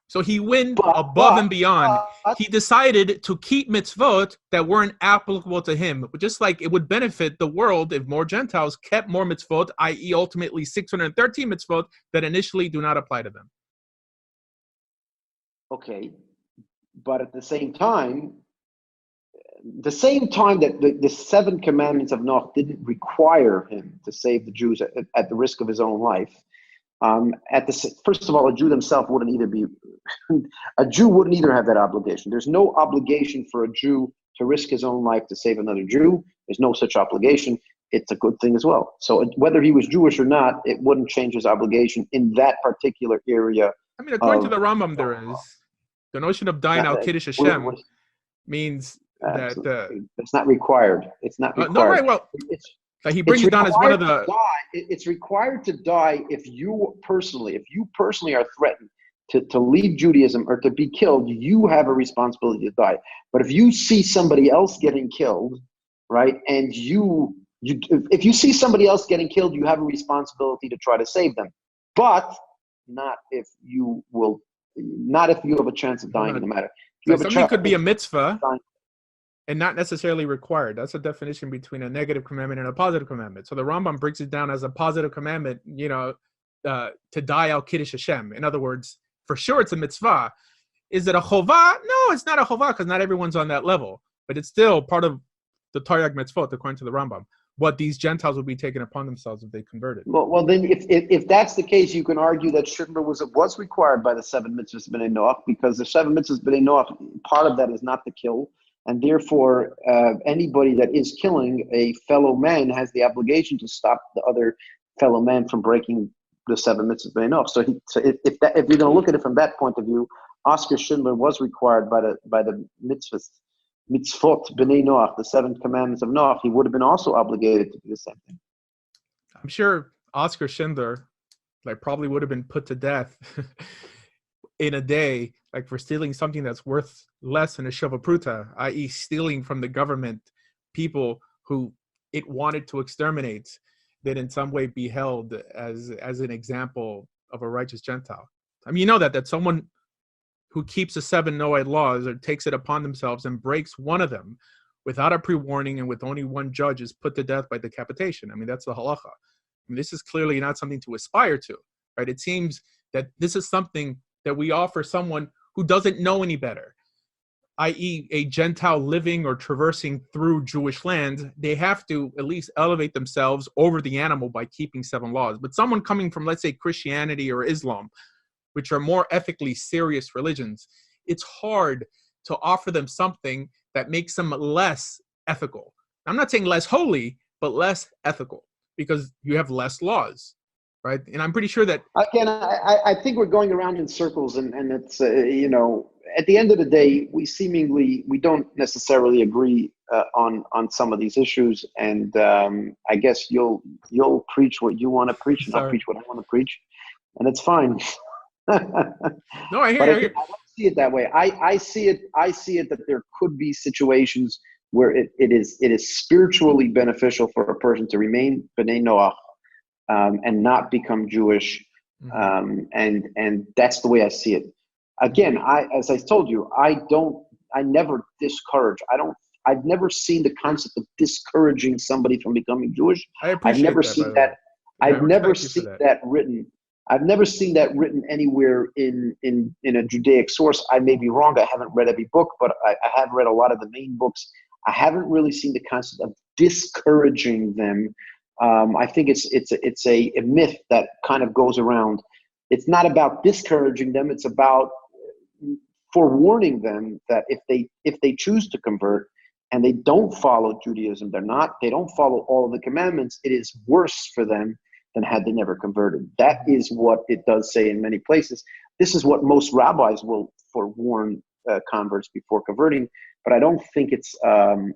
So he went above and beyond. He decided to keep mitzvot that weren't applicable to him. Just like it would benefit the world if more Gentiles kept more mitzvot, i.e. ultimately 613 mitzvot that initially do not apply to them. Okay. But at the same time that the 7 commandments of Noach didn't require him to save the Jews at the risk of his own life. First of all, a Jew himself wouldn't either have that obligation. There's no obligation for a Jew to risk his own life to save another Jew. There's no such obligation. It's a good thing as well. So whether he was Jewish or not, it wouldn't change his obligation in that particular area. I mean, according to the Rambam, there is the notion of dying al Kiddush Hashem means that it's not required. It's not required. No, right. Well, he brings it down as one of the. It's required to die if you personally are threatened to leave Judaism or to be killed, you have a responsibility to die. But if you see somebody else getting killed, right, and if you see somebody else getting killed, you have a responsibility to try to save them, but not if you have a chance of dying in the matter. So something could be a mitzvah and not necessarily required. That's a definition between a negative commandment and a positive commandment. So the Rambam breaks it down as a positive commandment, to die al Kiddush Hashem. In other words, for sure it's a mitzvah. Is it a chovah? No, it's not a chovah because not everyone's on that level. But it's still part of the Taryag mitzvot, according to the Rambam. What these Gentiles would be taking upon themselves if they converted. Well, then if that's the case, you can argue that Shimber was required by the 7 mitzvahs b'nei Noach, because the 7 mitzvahs b'nei Noach, part of that is not to kill. And therefore, anybody that is killing a fellow man has the obligation to stop the other fellow man from breaking the 7 mitzvahs b'nei Noach. So if you're going to look at it from that point of view, Oscar Schindler was required by the mitzvot b'nei Noach, the 7 commandments of Noach. He would have been also obligated to do the same thing. I'm sure Oscar Schindler probably would have been put to death in a day, for stealing something that's worth less than a shova pruta, i.e. stealing from the government people who it wanted to exterminate, that in some way be held as an example of a righteous Gentile. I mean, that someone who keeps the 7 Noahide laws or takes it upon themselves and breaks one of them without a pre-warning and with only one judge is put to death by decapitation. I mean, that's the halacha. I mean, this is clearly not something to aspire to, right? It seems that this is something that we offer someone who doesn't know any better, i.e. a Gentile living or traversing through Jewish land. They have to at least elevate themselves over the animal by keeping 7 laws. But someone coming from, let's say, Christianity or Islam, which are more ethically serious religions, it's hard to offer them something that makes them less ethical. I'm not saying less holy, but less ethical, because you have less laws, right? And I'm pretty sure that... Again, I think we're going around in circles, and it's, at the end of the day, we don't necessarily agree on some of these issues, and I guess you'll preach what you want to preach, and I'll preach what I want to preach, and it's fine. No, I hear you. I don't see it that way. I see it that there could be situations where it is spiritually beneficial for a person to remain b'nei Noach and not become Jewish, and that's the way I see it. Again, as I told you, I never discourage. I've never seen the concept of discouraging somebody from becoming Jewish. I've never seen that. I've never seen that written. I've never seen that written anywhere in a Judaic source. I may be wrong. I haven't read every book, but I have read a lot of the main books. I haven't really seen the concept of discouraging them. I think it's a myth that kind of goes around. It's not about discouraging them. It's about forewarning them that if they choose to convert and they don't follow Judaism, they don't follow all of the commandments, it is worse for them than had they never converted. That is what it does say in many places. This is what most rabbis will forewarn converts before converting, but I don't think it's you're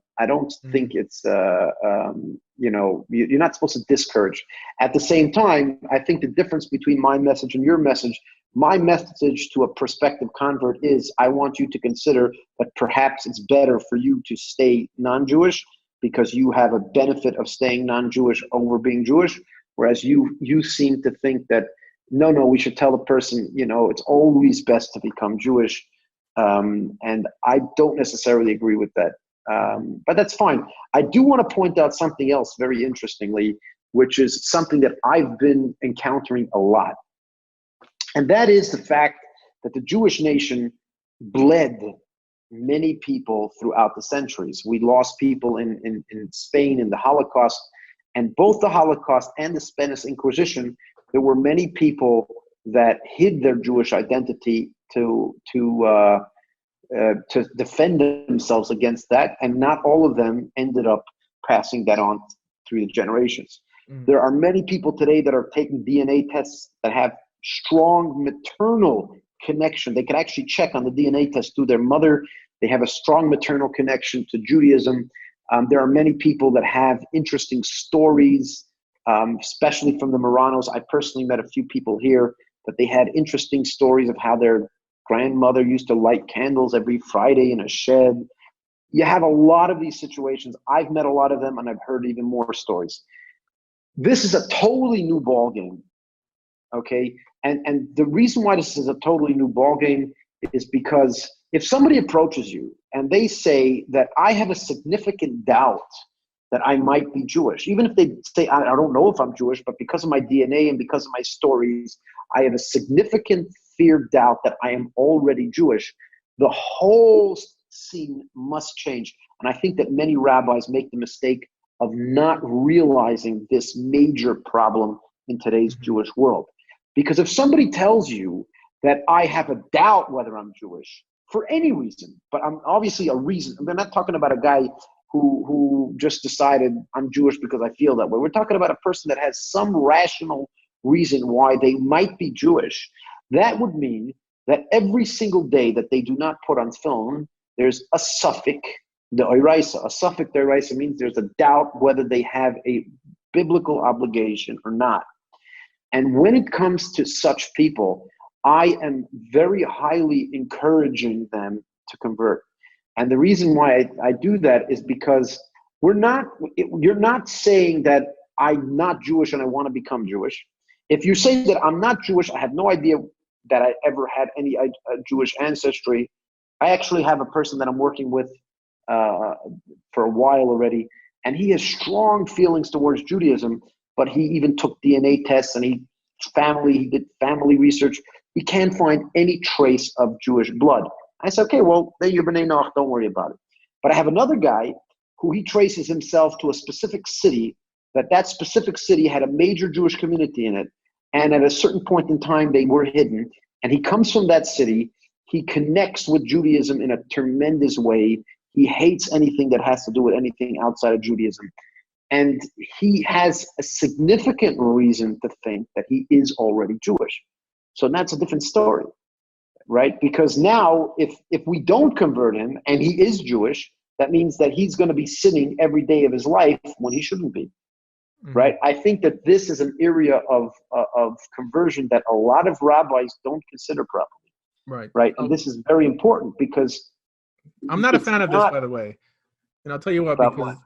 not supposed to discourage. At the same time, I think the difference between my message and your message, my message to a prospective convert is, I want you to consider that perhaps it's better for you to stay non-Jewish because you have a benefit of staying non-Jewish over being Jewish. Whereas you seem to think that, no, we should tell the person, it's always best to become Jewish. And I don't necessarily agree with that. But that's fine. I do want to point out something else very interestingly, which is something that I've been encountering a lot. And that is the fact that the Jewish nation bled many people throughout the centuries. We lost people in Spain in the Holocaust. And both the Holocaust and the Spanish Inquisition, there were many people that hid their Jewish identity to defend themselves against that, and not all of them ended up passing that on through the generations. There are many people today that are taking DNA tests that have strong maternal connection. They can actually check on the DNA test through their mother. They have a strong maternal connection to Judaism. There are many people that have interesting stories, especially from the Marranos. I personally met a few people here that they had interesting stories of how their grandmother used to light candles every Friday in a shed. You have a lot of these situations. I've met a lot of them, and I've heard even more stories. This is a totally new ballgame, okay? And the reason why this is a totally new ballgame is because if somebody approaches you and they say that I have a significant doubt that I might be Jewish, even if they say, I don't know if I'm Jewish, but because of my DNA and because of my stories, I have a significant fear, doubt that I am already Jewish, the whole scene must change. And I think that many rabbis make the mistake of not realizing this major problem in today's Jewish world. Because if somebody tells you that I have a doubt whether I'm Jewish, for any reason, but I'm obviously a reason, we're not talking about a guy who just decided I'm Jewish because I feel that way. We're talking about a person that has some rational reason why they might be Jewish. That would mean that every single day that they do not put on film, there's a suffix, the oiraisa. A suffix, the oiraisa, means there's a doubt whether they have a biblical obligation or not. And when it comes to such people, I am very highly encouraging them to convert. And the reason why I do that is because you're not saying that I'm not Jewish and I want to become Jewish. If you say that I'm not Jewish, I have no idea that I ever had any Jewish ancestry. I actually have a person that I'm working with for a while already, and he has strong feelings towards Judaism, but he even took DNA tests and he did family research. He can't find any trace of Jewish blood. I said, okay, well, then you're B'nai Noach, don't worry about it. But I have another guy who he traces himself to a specific city, that specific city had a major Jewish community in it, and at a certain point in time, they were hidden. And he comes from that city. He connects with Judaism in a tremendous way. He hates anything that has to do with anything outside of Judaism. And he has a significant reason to think that he is already Jewish. So that's a different story, right? Because now if we don't convert him and he is Jewish, that means that he's going to be sinning every day of his life when he shouldn't be, right? I think that this is an area of conversion that a lot of rabbis don't consider properly, right? And this is very important because I'm not a fan of this, by the way. And I'll tell you what, because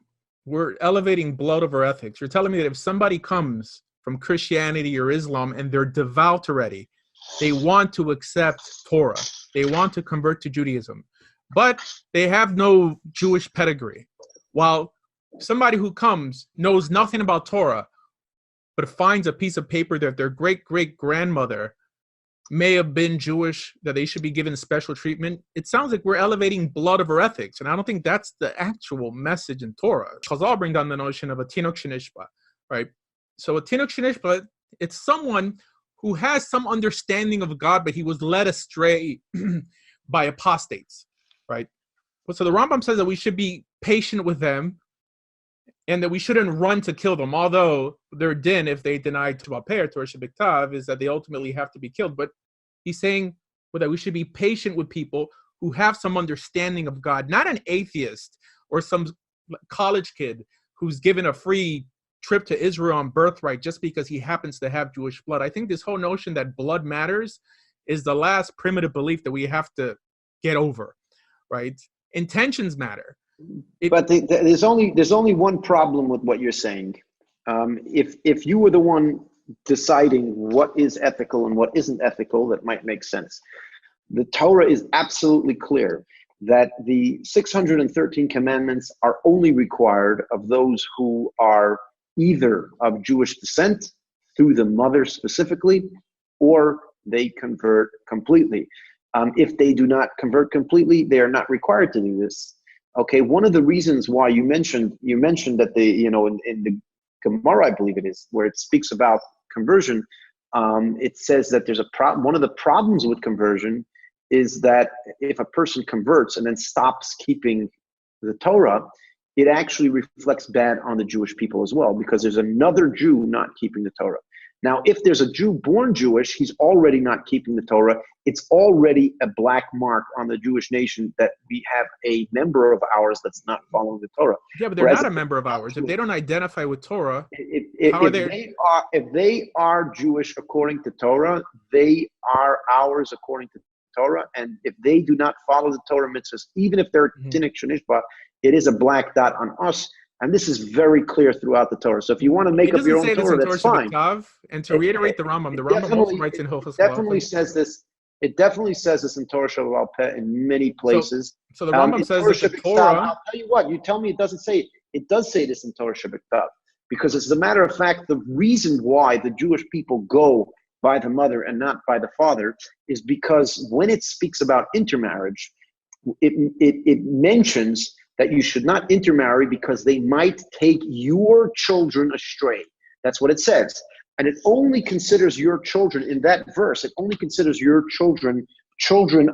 we're elevating blood over ethics. You're telling me that if somebody comes from Christianity or Islam and they're devout already, they want to accept Torah, they want to convert to Judaism, but they have no Jewish pedigree. While somebody who comes knows nothing about Torah, but finds a piece of paper that their great-great-grandmother may have been Jewish, that they should be given special treatment. It sounds like we're elevating blood over ethics, and I don't think that's the actual message in Torah. Chazal bring down the notion of a tinok shenishba, right? So a tinok shenishba, it's someone who has some understanding of God, but he was led astray by apostates, right? So the Rambam says that we should be patient with them and that we shouldn't run to kill them, although their din, if they deny Torah Shebiktav, is that they ultimately have to be killed. But he's saying that we should be patient with people who have some understanding of God, not an atheist or some college kid who's given a free trip to Israel on birthright just because he happens to have Jewish blood. I think this whole notion that blood matters is the last primitive belief that we have to get over, right? Intentions matter. But there's only one problem with what you're saying. If you were the one deciding what is ethical and what isn't ethical, that might make sense. The Torah is absolutely clear that the 613 commandments are only required of those who are either of Jewish descent, through the mother specifically, or they convert completely. If they do not convert completely, they are not required to do this. Okay, one of the reasons why you mentioned that in the Gemara, I believe it is, where it speaks about conversion, it says that there's one of the problems with conversion is that if a person converts and then stops keeping the Torah, it actually reflects bad on the Jewish people as well, because there's another Jew not keeping the Torah. Now, if there's a Jew born Jewish, he's already not keeping the Torah. It's already a black mark on the Jewish nation that we have a member of ours that's not following the Torah. Yeah, but they're not a member of ours. If they don't identify with Torah, how are they? If they are Jewish according to Torah, they are ours according to Torah. And if they do not follow the Torah mitzvahs, even if they're Tinnik Shanishba, it is a black dot on us. And this is very clear throughout the Torah. So if you want to make up your own Torah, that's fine. And to reiterate the Rambam also writes in Hilchos definitely says this. It definitely says this in Torah Shabbat Peh in many places. So the Rambam says that the Torah. I'll tell you what. You tell me it doesn't say it. It does say this in Torah Shabbat, because as a matter of fact, the reason why the Jewish people go by the mother and not by the father is because when it speaks about intermarriage, it mentions that you should not intermarry because they might take your children astray. That's what it says. And it only considers your children, in that verse, it only considers your children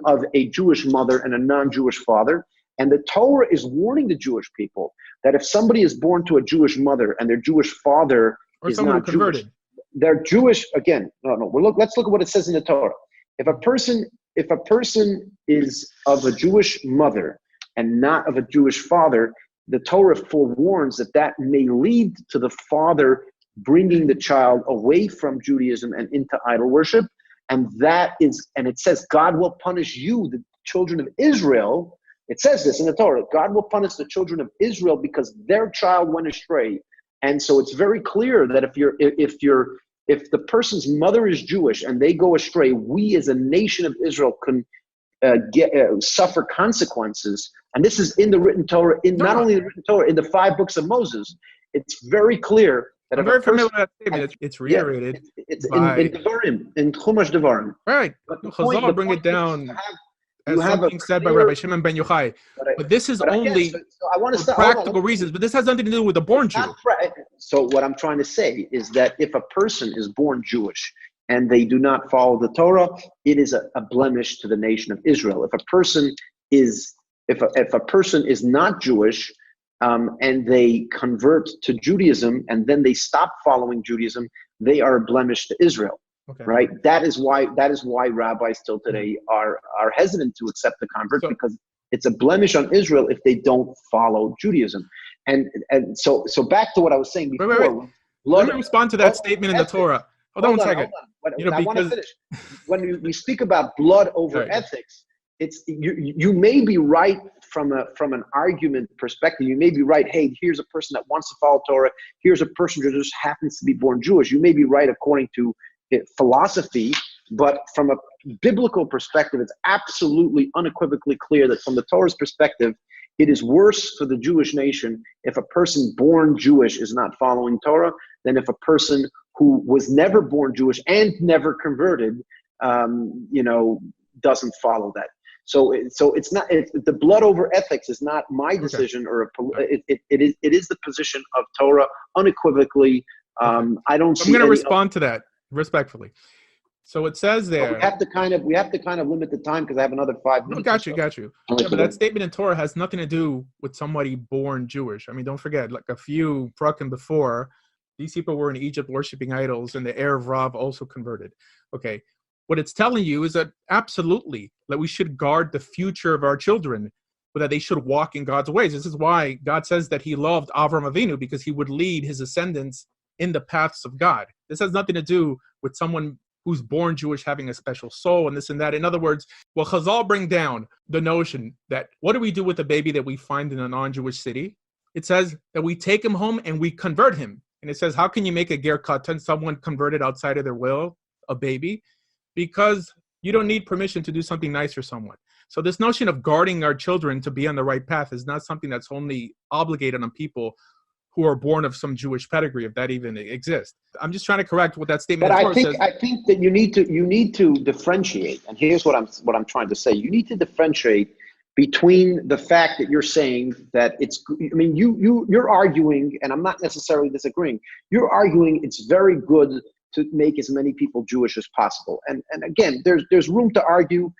of a Jewish mother and a non-Jewish father. And the Torah is warning the Jewish people that if somebody is born to a Jewish mother and their Jewish father is not Jewish, they're Jewish, again, let's look at what it says in the Torah. If a person is of a Jewish mother and not of a Jewish father, the Torah forewarns that may lead to the father bringing the child away from Judaism and into idol worship. And it says, God will punish you, the children of Israel. It says this in the Torah, God will punish the children of Israel because their child went astray. And so it's very clear that if the person's mother is Jewish and they go astray, we as a nation of Israel can suffer consequences. And this is in the written Torah, not only in the written Torah, in the 5 books of Moses. It's very clear that I'm very familiar with that statement. It's reiterated. It's in Devarim, in Chumash Devarim. Right. Chazal bring it down as something said by Rabbi Shimon ben Yochai. But this is only for practical reasons. But this has nothing to do with the born Jew. So what I'm trying to say is that if a person is born Jewish and they do not follow the Torah, it is a blemish to the nation of Israel. If a person is not Jewish and they convert to Judaism and then they stop following Judaism, they are a blemish to Israel. Okay. Right? That is why rabbis till today are hesitant to accept the convert, because it's a blemish on Israel if they don't follow Judaism. And so back to what I was saying before. Wait. Let me respond to that statement in the Torah. Hold on one second. I want to finish. When we speak about blood over ethics, it's you may be right from an argument perspective. You may be right. Hey, here's a person that wants to follow Torah. Here's a person who just happens to be born Jewish. You may be right according to philosophy, but from a biblical perspective, it's absolutely unequivocally clear that from the Torah's perspective, it is worse for the Jewish nation if a person born Jewish is not following Torah than if a person who was never born Jewish and never converted, doesn't follow that. So it's not the blood over ethics is not my decision, it is the position of Torah unequivocally. I don't. I'm going to respond to that respectfully. So it says there. We have to kind of limit the time because I have another 5 minutes. Got you. Yeah, but that statement in Torah has nothing to do with somebody born Jewish. I mean, don't forget, like a few prakim before, these people were in Egypt worshiping idols, and the heir of Rav also converted. Okay, what it's telling you is that absolutely that we should guard the future of our children, but that they should walk in God's ways. This is why God says that He loved Avram Avinu, because he would lead his descendants in the paths of God. This has nothing to do with someone who's born Jewish having a special soul and this and that. In other words, Chazal bring down the notion that what do we do with a baby that we find in a non-Jewish city? It says that we take him home and we convert him. And it says, how can you make a ger katan, someone converted outside of their will, a baby? Because you don't need permission to do something nice for someone. So this notion of guarding our children to be on the right path is not something that's only obligated on people who are born of some Jewish pedigree, if that even exists. I'm just trying to correct what that statement says. I think that you need to differentiate, and here's what I'm trying to say. You need to differentiate between the fact that you're saying that it's. I mean, you're arguing, and I'm not necessarily disagreeing. You're arguing it's very good to make as many people Jewish as possible, and again, there's room to argue,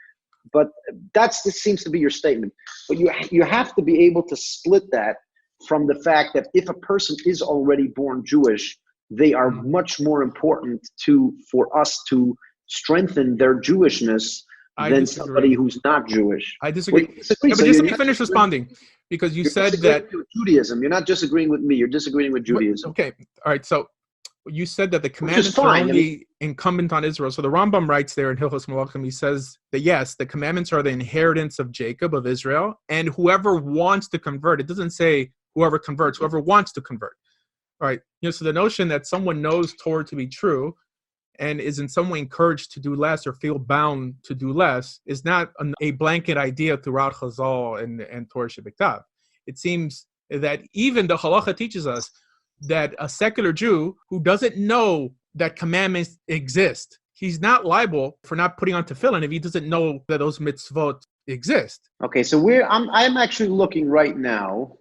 but this seems to be your statement. But you have to be able to split that from the fact that if a person is already born Jewish, they are much more important for us to strengthen their Jewishness than somebody who's not Jewish. I disagree. Well, disagree. Yeah, but So just let me finish responding, because you said that with Judaism. You're not disagreeing with me. You're disagreeing with Judaism. Okay, all right. So you said that the commandments are only incumbent on Israel. So the Rambam writes there in Hilchos Malachim, he says that yes, the commandments are the inheritance of Jacob, of Israel, and whoever wants to convert. It doesn't say whoever converts, whoever wants to convert. All right. So the notion that someone knows Torah to be true and is in some way encouraged to do less or feel bound to do less is not a blanket idea throughout Chazal and Torah Shebiktav. It seems that even the halacha teaches us that a secular Jew who doesn't know that commandments exist, he's not liable for not putting on tefillin if he doesn't know that those mitzvot exist. Okay, so I'm actually looking right now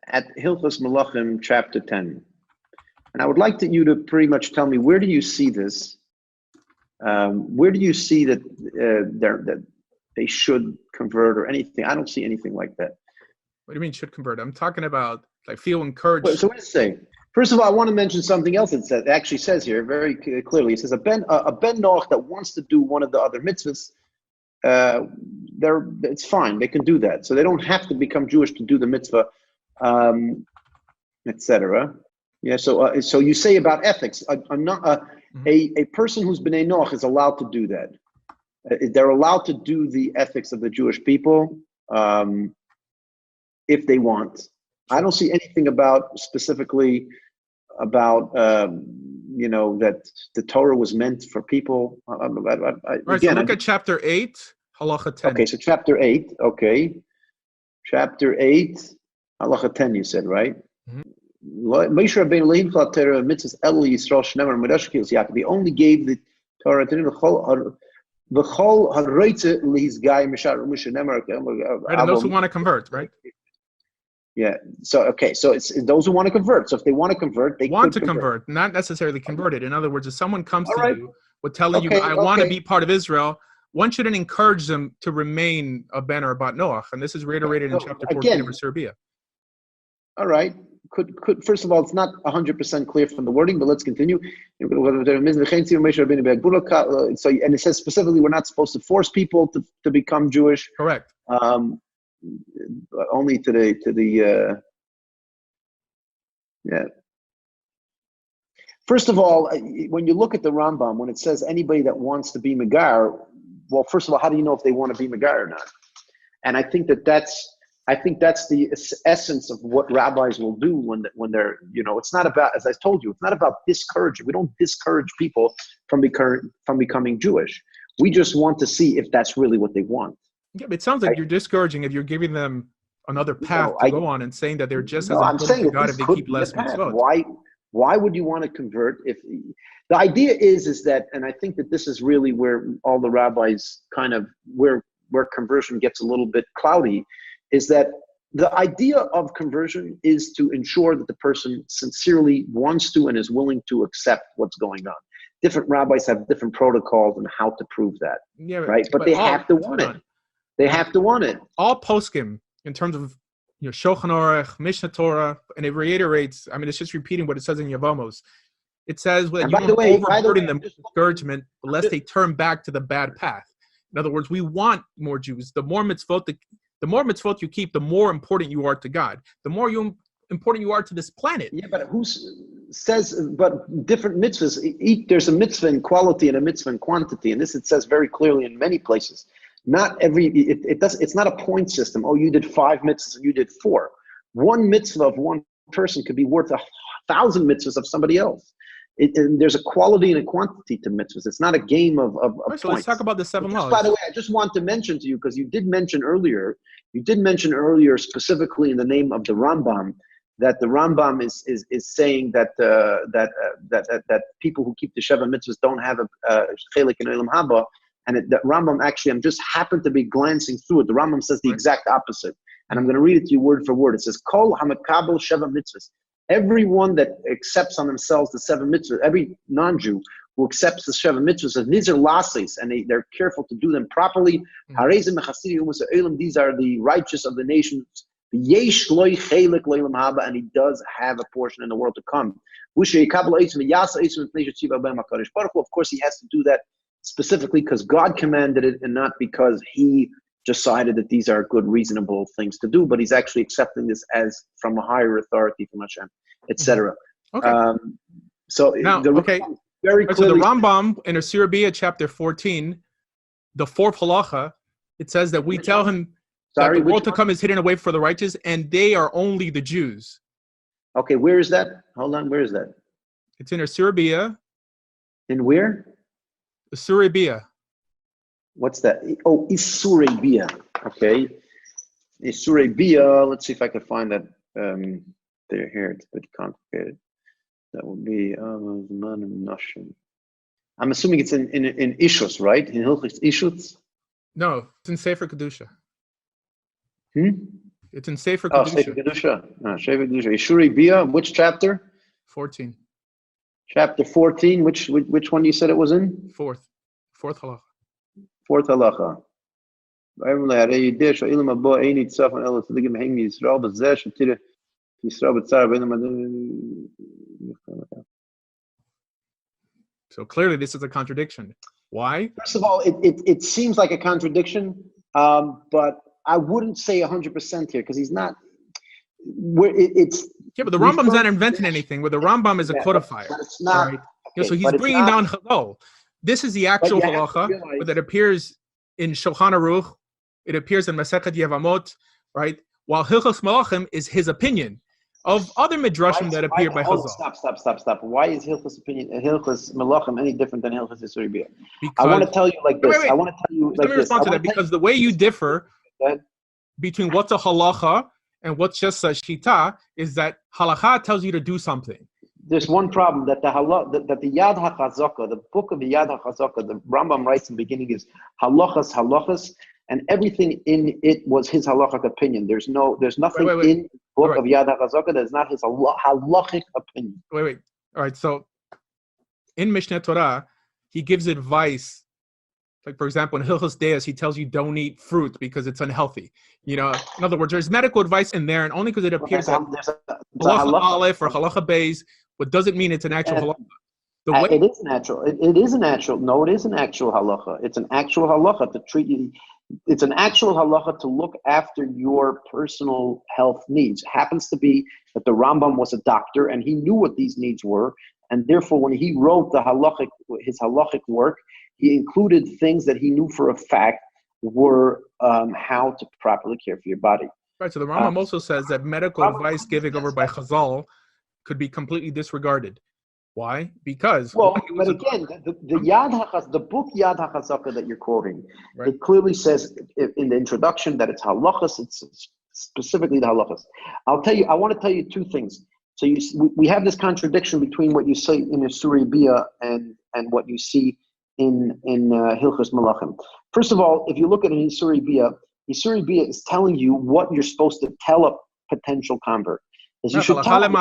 at Hilchos Malachim chapter 10. And I would like you to pretty much tell me, where do you see this? Where do you see that that they should convert or anything? I don't see anything like that. What do you mean should convert? I'm talking about like feel encouraged. So what does it say? First of all, I want to mention something else. It actually says here very clearly. It says a ben noach that wants to do one of the other mitzvahs, it's fine. They can do that. So they don't have to become Jewish to do the mitzvah, etc. Yeah. So you say about ethics, a person who's b'nei noach is allowed to do that. They're allowed to do the ethics of the Jewish people if they want. I don't see anything specifically about that the Torah was meant for people. Right, so look at chapter 8, halacha 10. Okay, so chapter 8. Okay, chapter 8, halacha 10. You said, right? Moshe Rabbeinu He only gave the Torah to and those who want to convert, right? Yeah. So okay. So it's those who want to convert. So if they want to convert, they want to convert, not necessarily converted. In other words, if someone comes to you with telling you, "I want to be part of Israel," one shouldn't encourage them to remain a ben or a bat noach. And this is reiterated in chapter 14 of Serbia. All right. Could first of all, it's not 100% clear from the wording, but let's continue. So, and it says specifically, we're not supposed to force people to become Jewish. Correct. Only to the yeah. First of all, when you look at the Rambam, when it says anybody that wants to be Megar, well, first of all, how do you know if they want to be Megar or not? And I think that's the essence of what rabbis will do when they're, it's not about, as I told you, it's not about discouraging. We don't discourage people from becoming Jewish. We just want to see if that's really what they want. Yeah, but it sounds like you're discouraging if you're giving them another path to go on and saying that they're just as important to God if they keep less mitzvot. Why would you want to convert if the idea is that, and I think that this is really where all the rabbis kind of where conversion gets a little bit cloudy, is that the idea of conversion is to ensure that the person sincerely wants to and is willing to accept what's going on. Different rabbis have different protocols on how to prove that, right? But they have to want it. They have to want it. All poskim, in terms of Shulchan Aruch, Mishnah Torah, and it reiterates, it's just repeating what it says in Yevamos. It says that you don't overburden them with discouragement lest they turn back to the bad path. In other words, we want more Jews. The more mitzvot you keep, the more important you are to God. The more important you are to this planet. Yeah, but but different mitzvahs, there's a mitzvah in quality and a mitzvah in quantity. And this it says very clearly in many places. Not it's not a point system. Oh, you did 5 mitzvahs and you did 4. One mitzvah of one person could be worth 1,000 mitzvahs of somebody else. And there's a quality and a quantity to mitzvahs. It's not a game of points. So let's talk about the 7 laws. By the way, I just want to mention to you, because you did mention earlier specifically in the name of the Rambam, that the Rambam is saying that people who keep the Sheva mitzvahs don't have a chelik in Olam Haba. And that Rambam, actually, I'm just happened to be glancing through it. The Rambam says the exact opposite. And I'm going to read it to you word for word. It says, Kol hamakabel sheva mitzvahs. Everyone that accepts on themselves the 7 mitzvahs, every non-Jew who accepts the Sheva mitzvahs, these are lases, and they're careful to do them properly. These are the righteous of the nations. Yesh loy chelik loylam haba, and he does have a portion in the world to come. Of course, he has to do that specifically because God commanded it, and not because he decided that these are good, reasonable things to do. But he's actually accepting this as from a higher authority from Hashem, etc. Okay. So Now, very clearly. So the Rambam in Asir Bia chapter 14, the fourth halacha, it says that we tell him that the world to come is hidden away for the righteous, and they are only the Jews. Okay, where is that? Hold on, where is that? It's in Asir Bia. In where? Asir Bia. What's that? Oh, Isurei Bia. Okay. Isurei Bia. Let's see if I can find that. There, here. It's a bit complicated. That would be I'm assuming it's in Ishus, right? In Hilchos Ishus? No, it's in Sefer Kedusha. It's in Sefer Kedusha. Oh, Sefer Kedusha. Sefer Kedusha. Isurei Bia. Which chapter? 14. Chapter 14. Which one you said it was in? Fourth halacha. Fourth halacha. So clearly this is a contradiction. Why? First of all, it seems like a contradiction, but I wouldn't say 100% here because he's not. But the Rambam's not inventing anything. Where the Rambam is a codifier. But it's not. Right? So he's bringing down Chazal. This is the actual halacha that appears in Shulchan Aruch. It appears in Masechet Yevamot, right? While Hilchos Malachim is his opinion of other midrashim that appear by Chazal. Stop. Why is Hilchos Malachim any different than Hilchos Isurei Bia? I want to tell you like this. Let me respond to that because the way you differ between what's a halacha and what's just a shita is that halacha tells you to do something. There's one problem that the Yad HaChazaka, the book of the Yad HaChazaka, the Rambam writes in the beginning is halachas, and everything in it was his halachic opinion. There's nothing in the book of Yad HaChazaka that is not his halachic opinion. All right. So in Mishneh Torah, he gives advice. Like, for example, in Hilchos Deis, he tells you don't eat fruit because it's unhealthy. In other words, there's medical advice in there, and only because it appears that halacha aleph or halacha beis, what doesn't mean it's an actual halacha. It is natural. It is an actual. No, it is an actual halacha. It's an actual halacha to treat you. It's an actual halacha to look after your personal health needs. It happens to be that the Rambam was a doctor and he knew what these needs were, and therefore, when he wrote his halachic work, he included things that he knew for a fact were how to properly care for your body. Right. So the Rambam also says that medical advice given over by Chazal could be completely disregarded. Why? Because but again, the book Yad HaChazaka that you're quoting, it clearly says in the introduction that it's halachas. It's specifically the halachas. I want to tell you two things. So we have this contradiction between what you say in Isurei Bia and what you see in Hilchos Malachim. First of all, if you look at an Isurei Bia is telling you what you're supposed to tell a potential convert. As you should tell them.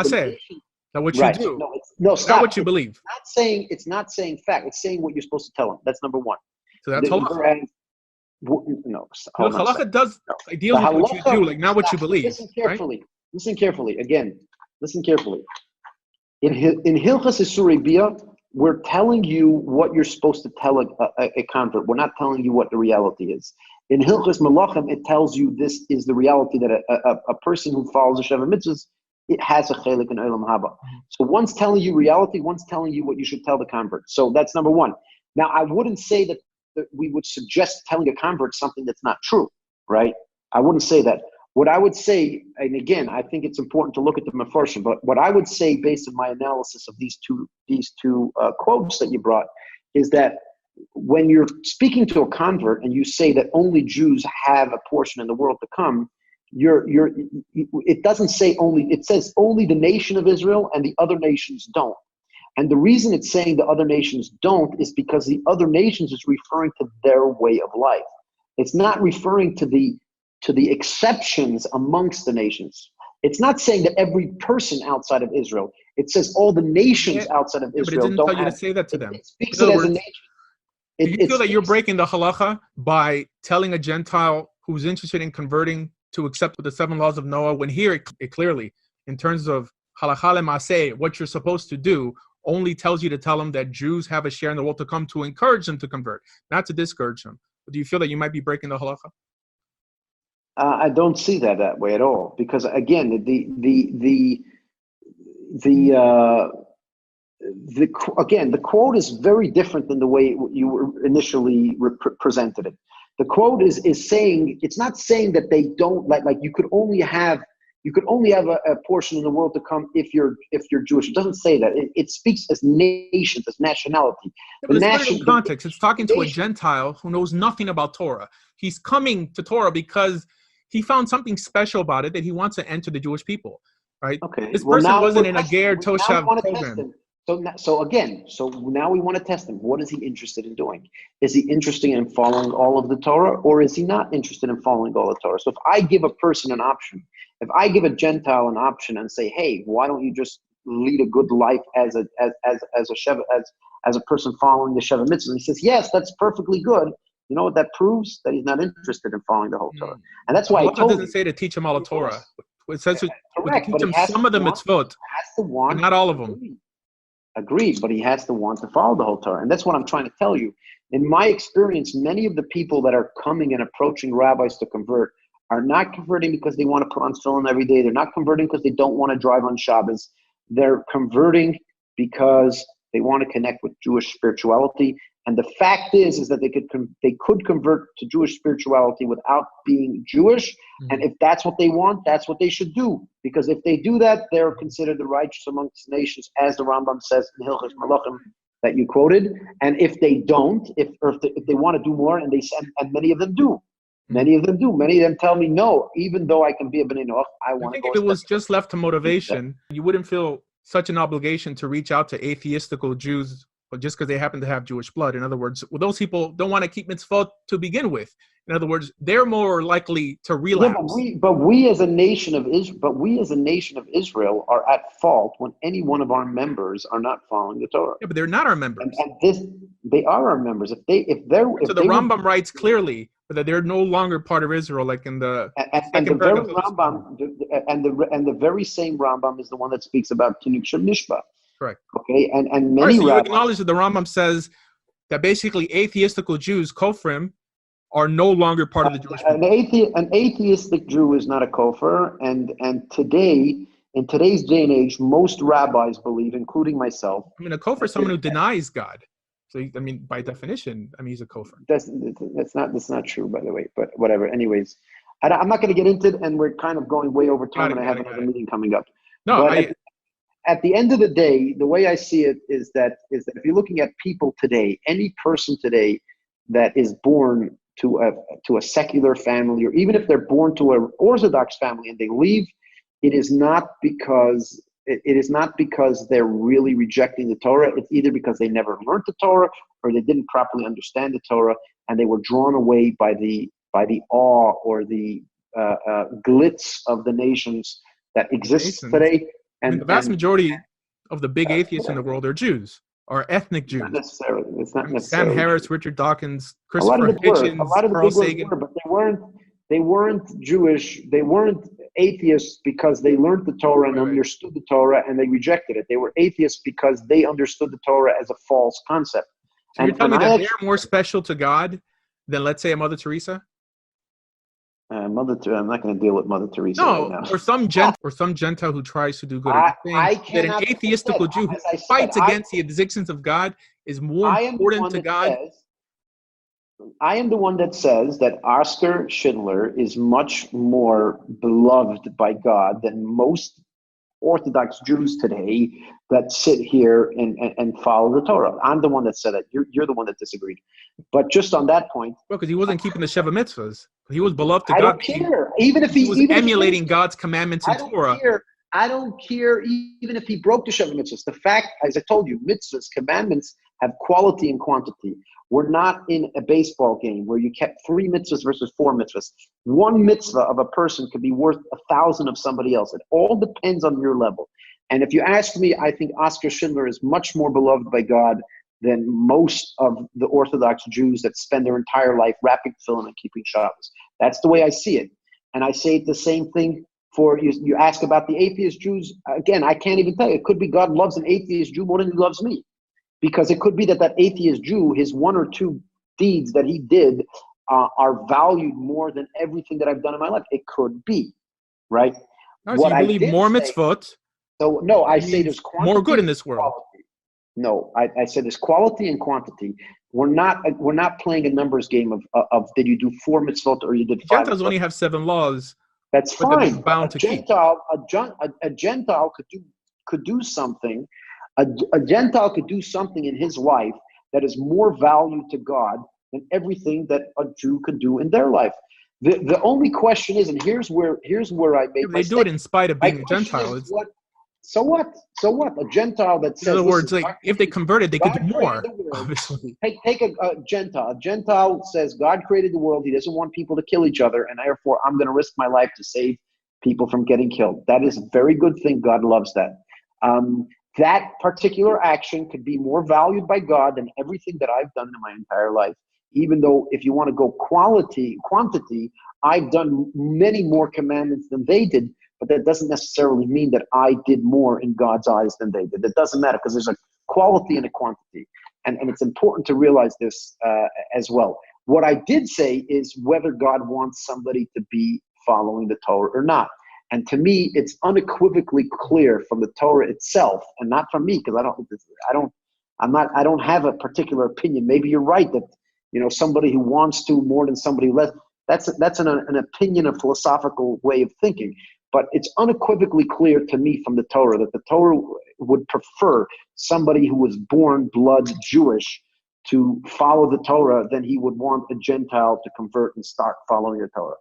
That what you do. No, stop. Not what you believe. It's not saying fact. It's saying what you're supposed to tell them. That's number one. So that's halacha. Halacha deals with what you do, like not what you believe. Listen carefully. Listen carefully. Again, listen carefully. In Hilchos Isurei Bia, we're telling you what you're supposed to tell a convert. We're not telling you what the reality is. In Hilchos Malachim, it tells you this is the reality that a person who follows the Sheva Mitzvahs, it has a chelik in Olam Haba. So one's telling you reality, one's telling you what you should tell the convert. So that's number one. Now, I wouldn't say that we would suggest telling a convert something that's not true, right? I wouldn't say that. What I would say, and again, I think it's important to look at the Mefarshim, but what I would say based on my analysis of these two quotes that you brought is that when you're speaking to a convert and you say that only Jews have a portion in the world to come, it doesn't say only, it says only the nation of Israel and the other nations don't. And the reason it's saying the other nations don't is because the other nations is referring to their way of life. It's not referring to the exceptions amongst the nations. It's not saying that every person outside of Israel. It says all the nations outside of Israel but it didn't tell you to say that to them. It speaks it as a nation. Do you feel that you're breaking the halacha by telling a Gentile who's interested in converting to accept the 7 laws of Noah, when here it clearly, in terms of halakha lemaseh, what you're supposed to do, only tells you to tell them that Jews have a share in the world to come, to encourage them to convert, not to discourage them. But do you feel that you might be breaking the halakha? I don't see that way at all, because again, the quote is very different than the way you initially presented it. The quote is saying, it's not saying that they don't like you could only have a portion in the world to come if you're Jewish. It doesn't say that. It speaks as nations, as nationality. Yeah, but let's put it in context. It's talking to a Gentile who knows nothing about Torah. He's coming to Torah because he found something special about it, that he wants to enter the Jewish people, right? Okay. This person wasn't in a Ger Toshav program. So now we want to test him. What is he interested in doing? Is he interested in following all of the Torah, or is he not interested in following all the Torah? So if I give a person an option, if I give a Gentile an option and say, hey, why don't you just lead a good life as a person following the Sheva Mitzvah? And he says, yes, that's perfectly good. You know what that proves? That he's not interested in following the whole Torah. And that's why it doesn't say to teach him all the Torah. It says to teach him some of the mitzvot, but not all of them. Agreed, but he has to want to follow the whole Torah. And that's what I'm trying to tell you. In my experience, many of the people that are coming and approaching rabbis to convert are not converting because they want to put on tefillin every day. They're not converting because they don't want to drive on Shabbos. They're converting because they want to connect with Jewish spirituality. And the fact is that they could convert to Jewish spirituality without being Jewish. Mm-hmm. And if that's what they want, that's what they should do. Because if they do that, they're considered the righteous amongst nations, as the Rambam says in Hilchos Malachim that you quoted. And if they don't, if they want to do more, and many of them do. Many of them do. Many of them tell me, no, even though I can be a Bnei Noach, I want to go. If it was just left to motivation, you wouldn't feel such an obligation to reach out to atheistical Jews just because they happen to have Jewish blood. In other words, those people don't want to keep mitzvot to begin with. In other words, they're more likely to relapse. Yeah, but we as a nation of Israel are at fault when any one of our members are not following the Torah. Yeah, but they're not our members. They are our members. So the Rambam writes clearly that they're no longer part of Israel, like in the the very Rambam, and the very same Rambam is the one that speaks about Tinuk Shel Mishpah. Correct. Okay, and many so you rabbis acknowledge that the Rambam says that basically atheistical Jews, Kofrim, are no longer part of the Jewish people. An atheistic Jew is not a kofar, and today, in today's day and age, most rabbis believe, including myself. I mean, a kofar is someone who denies God. So, I mean, by definition, he's a kofar. That's not true, by the way. But whatever. Anyways, I'm not going to get into it, and we're kind of going way over time, and I have another meeting coming up. No, at the end of the day, the way I see it is that if you're looking at people today, any person today that is born to a secular family, or even if they're born to an Orthodox family and they leave, it is not because they're really rejecting the Torah. It's either because they never learned the Torah, or they didn't properly understand the Torah, and they were drawn away by the awe or the glitz of the nations that exists today. And the vast majority of the big atheists in the world are Jews, are ethnic Jews. It's not necessarily. Sam Harris, Richard Dawkins, Christopher Hitchens, Carl Sagan. But they weren't Jewish. They weren't atheists because they learned the Torah and understood the Torah, and they rejected it. They were atheists because they understood the Torah as a false concept. So you're telling me that they're more special to God than, let's say, a Mother Teresa? I'm not going to deal with Mother Teresa right now. Or some Gentile who tries to do good. That an atheistical Jew who fights against the existence of God is more important to God. I am the one that says that Oscar Schindler is much more beloved by God than most Orthodox Jews today that sit here and follow the Torah. I'm the one that said that. You're the one that disagreed. But just on that point, because he wasn't keeping the Sheva Mitzvahs. He was beloved to God. I don't care. Even if he was emulating God's commandments in Torah. I don't care even if he broke the Sheva Mitzvahs. The fact, as I told you, mitzvahs, commandments have quality and quantity. We're not in a baseball game where you kept 3 mitzvahs versus 4 mitzvahs. 1 mitzvah of a person could be worth 1,000 of somebody else. It all depends on your level. And if you ask me, I think Oscar Schindler is much more beloved by God than most of the Orthodox Jews that spend their entire life wrapping tefillin and keeping Shabbos. That's the way I see it. And I say the same thing for you. You ask about the atheist Jews. Again, I can't even tell you. It could be God loves an atheist Jew more than he loves me. Because it could be that atheist Jew, his one or two deeds that he did are valued more than everything that I've done in my life. It could be, right? Oh, so you believe more mitzvot. So no, I say there's quantity, more good in this world. Quality. No, I said there's quality and quantity. We're not playing a numbers game of did you do 4 mitzvot or you did 5. Gentiles only have 7 laws. That's fine. Bound to keep. A Gentile could do something. A Gentile could do something in his life that is more value to God than everything that a Jew could do in their life. The only question is, and here's where I make my They do it in spite of being a Gentile. So what? A Gentile that says, in other words, like if they converted, they could do more. Obviously, take a Gentile. A Gentile says God created the world. He doesn't want people to kill each other, and therefore I'm going to risk my life to save people from getting killed. That is a very good thing. God loves that. That particular action could be more valued by God than everything that I've done in my entire life. Even though if you want to go quantity, I've done many more commandments than they did, but that doesn't necessarily mean that I did more in God's eyes than they did. It doesn't matter because there's a quality and a quantity. And it's important to realize this as well. What I did say is whether God wants somebody to be following the Torah or not. And to me, it's unequivocally clear from the Torah itself, and not from me, because I don't have a particular opinion. Maybe you're right that somebody who wants to more than somebody less. That's an opinion, a philosophical way of thinking. But it's unequivocally clear to me from the Torah that the Torah would prefer somebody who was born blood Jewish to follow the Torah than he would want a Gentile to convert and start following the Torah.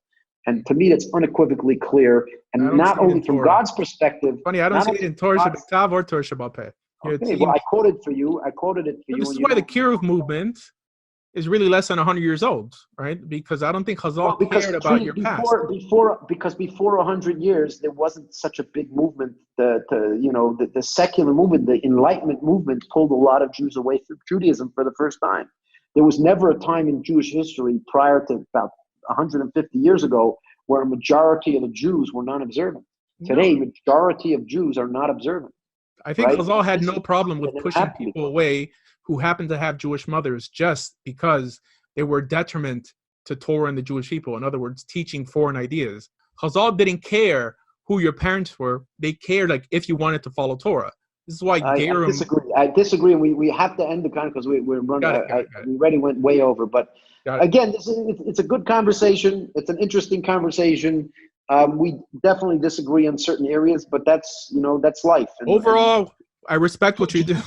And to me, that's unequivocally clear, and not only from God's perspective. Funny, I don't see it in Torah Shabbat or Torah Shabbat Peh. Okay, well, I quoted it for you. This is why the Kiruv movement is really less than 100 years old, right? Because I don't think Chazal cared about your past. Because before 100 years, there wasn't such a big movement. The secular movement, the Enlightenment movement, pulled a lot of Jews away from Judaism for the first time. There was never a time in Jewish history prior to about 150 years ago where a majority of the Jews were non-observant. Today, majority of Jews are not observant. I think Chazal had no problem with pushing people away who happened to have Jewish mothers just because they were detriment to Torah and the Jewish people. In other words, teaching foreign ideas. Chazal didn't care who your parents were. They cared like if you wanted to follow Torah. This is why I disagree. And we have to end the conversation because we're running. We already went way over. But again, it's a good conversation. It's an interesting conversation. We definitely disagree on certain areas, but that's life. Overall, I respect what you do.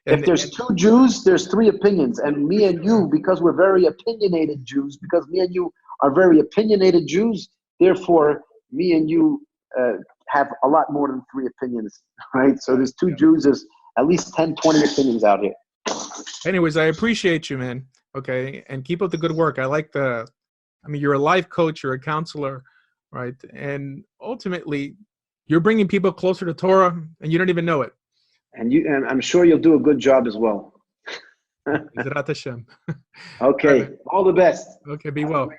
If there's 2 Jews, there's 3 opinions. And me and you, because we're very opinionated Jews, because me and you are very opinionated Jews, therefore me and you have a lot more than 3 opinions, right? So there's 2 Jews, there's at least 10, 20 opinions out here. Anyways, I appreciate you, man. Okay, and keep up the good work. You're a life coach, you're a counselor, right? And ultimately, you're bringing people closer to Torah, and you don't even know it. And I'm sure you'll do a good job as well. Zrat Hashem. Okay, all the best. Okay, be well.